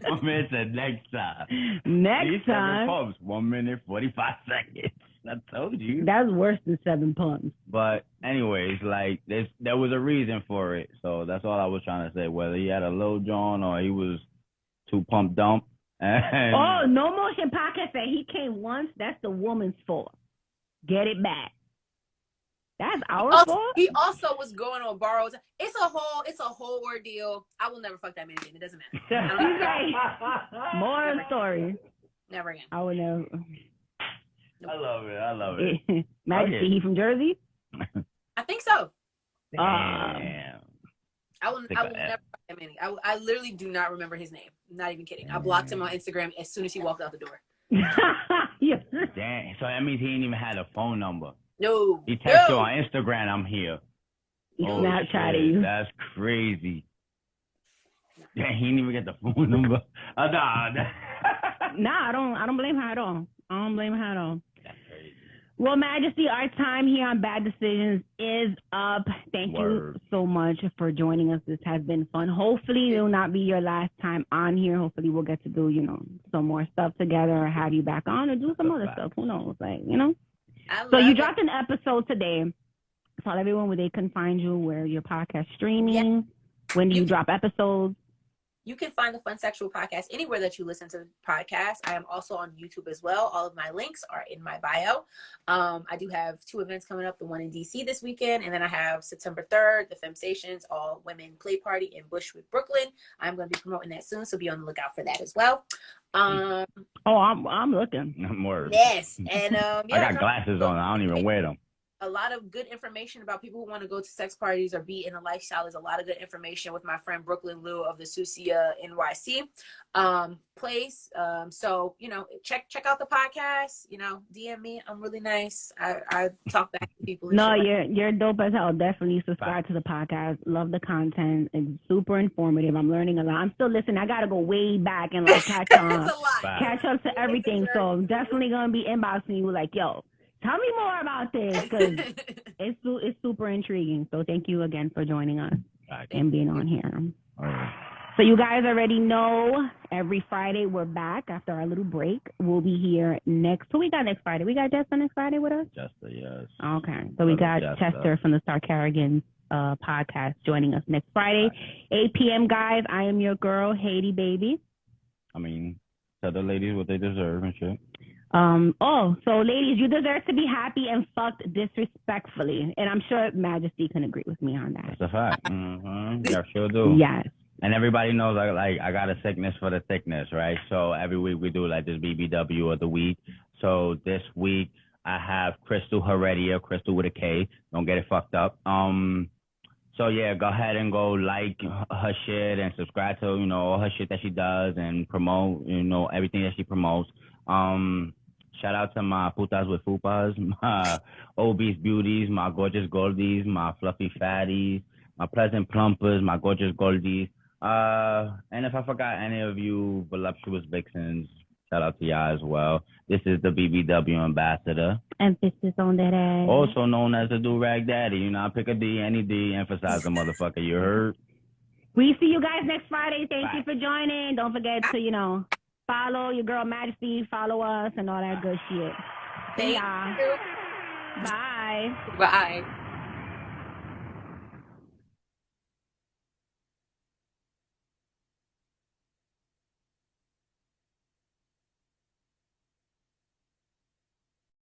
Speaker 6: My man said next time.
Speaker 4: Next time.
Speaker 6: 7 pumps, 1 minute 45 seconds. I told you.
Speaker 4: That's worse than 7 pumps.
Speaker 6: But anyways, like there was a reason for it, so that's all I was trying to say. Whether he had a low John or he was too pump dump.
Speaker 4: Oh, No Motion Podcast said he came once. That's the woman's fault. Get it back. That's our fault.
Speaker 5: He also was going on borrowed. It's a whole ordeal. I will never fuck that man again. It doesn't matter.
Speaker 4: More story.
Speaker 5: Never again.
Speaker 4: I would never.
Speaker 6: I love it.
Speaker 4: Majestyyy, he from Jersey?
Speaker 5: I think so.
Speaker 6: Damn.
Speaker 5: I will never fuck that man again. I literally do not remember his name. I'm not even kidding. I blocked him on Instagram as soon as he walked out the door.
Speaker 6: Damn. So that means he ain't even had a phone number.
Speaker 5: No.
Speaker 6: He texted you on Instagram, I'm here.
Speaker 4: He Snapchatted you.
Speaker 6: That's crazy. Damn, he didn't even get the phone number. Nah,
Speaker 4: I don't blame her at all. That's crazy. Well, Majestyyy, our time here on Bad Decisions is up. Thank you so much for joining us. This has been fun. Hopefully, it will not be your last time on here. Hopefully, we'll get to do, some more stuff together or have you back on or do some other stuff. Who knows? So you dropped an episode today. Tell everyone where they can find you, where your podcast streaming. Yeah. When do you drop episodes?
Speaker 5: You can find the Funsexual podcast anywhere that you listen to podcasts. I am also on YouTube as well. All of my links are in my bio. I do have 2 events coming up, the one in DC this weekend, and then I have September 3rd, the Femsations All Women Play Party in Bushwick, Brooklyn. I'm going to be promoting that soon, so be on the lookout for that as well.
Speaker 4: I'm looking.
Speaker 6: More.
Speaker 5: Yes. And
Speaker 6: I got glasses on. I don't even wear them.
Speaker 5: A lot of good information about people who want to go to sex parties or be in a lifestyle. There's a lot of good information with my friend Brooklyn Lou of the Susia NYC place. So, check out the podcast, DM me. I'm really nice. I talk back to people.
Speaker 4: No, you're dope as hell. Definitely subscribe to the podcast. Love the content. It's super informative. I'm learning a lot. I'm still listening. I got to go way back and catch up to everything. So I'm definitely going to be inboxing you like, yo, tell me more about this because it's super intriguing. So thank you again for joining us and being on here. So you guys already know every Friday we're back after our little break. We'll be here next. Who we got next Friday? We got Jester next Friday with us?
Speaker 6: Jester, yes.
Speaker 4: Okay. So we got Chester from the Star Carrigan podcast joining us next Friday, 8 p.m. guys. I am your girl, Haiti Baby.
Speaker 6: I mean, tell the ladies what they deserve and shit.
Speaker 4: So ladies, you deserve to be happy and fucked disrespectfully. And I'm sure Majestyyy can agree with me on that.
Speaker 6: That's a fact. Mm-hmm. Yeah, sure do.
Speaker 4: Yes.
Speaker 6: And everybody knows like I got a sickness for the thickness, right? So every week we do like this BBW of the week. So this week I have Crystal Heredia, Crystal with a K. Don't get it fucked up. So yeah, go ahead and go like her shit and subscribe to, all her shit that she does and promote, everything that she promotes. Shout out to my putas with fupas, my obese beauties, my gorgeous goldies, my fluffy fatties, my pleasant plumpers, my gorgeous goldies. And if I forgot any of you voluptuous vixens, shout out to y'all as well. This is the BBW ambassador.
Speaker 4: Emphasis on that ass.
Speaker 6: Also known as the do-rag daddy. I pick a D, any D, emphasize the motherfucker, you heard?
Speaker 4: We see you guys next Friday. Thank you for joining. Don't forget to, follow your girl Majestyyy, follow us, and all that good shit.
Speaker 5: Thank
Speaker 4: you. Bye.
Speaker 5: Bye.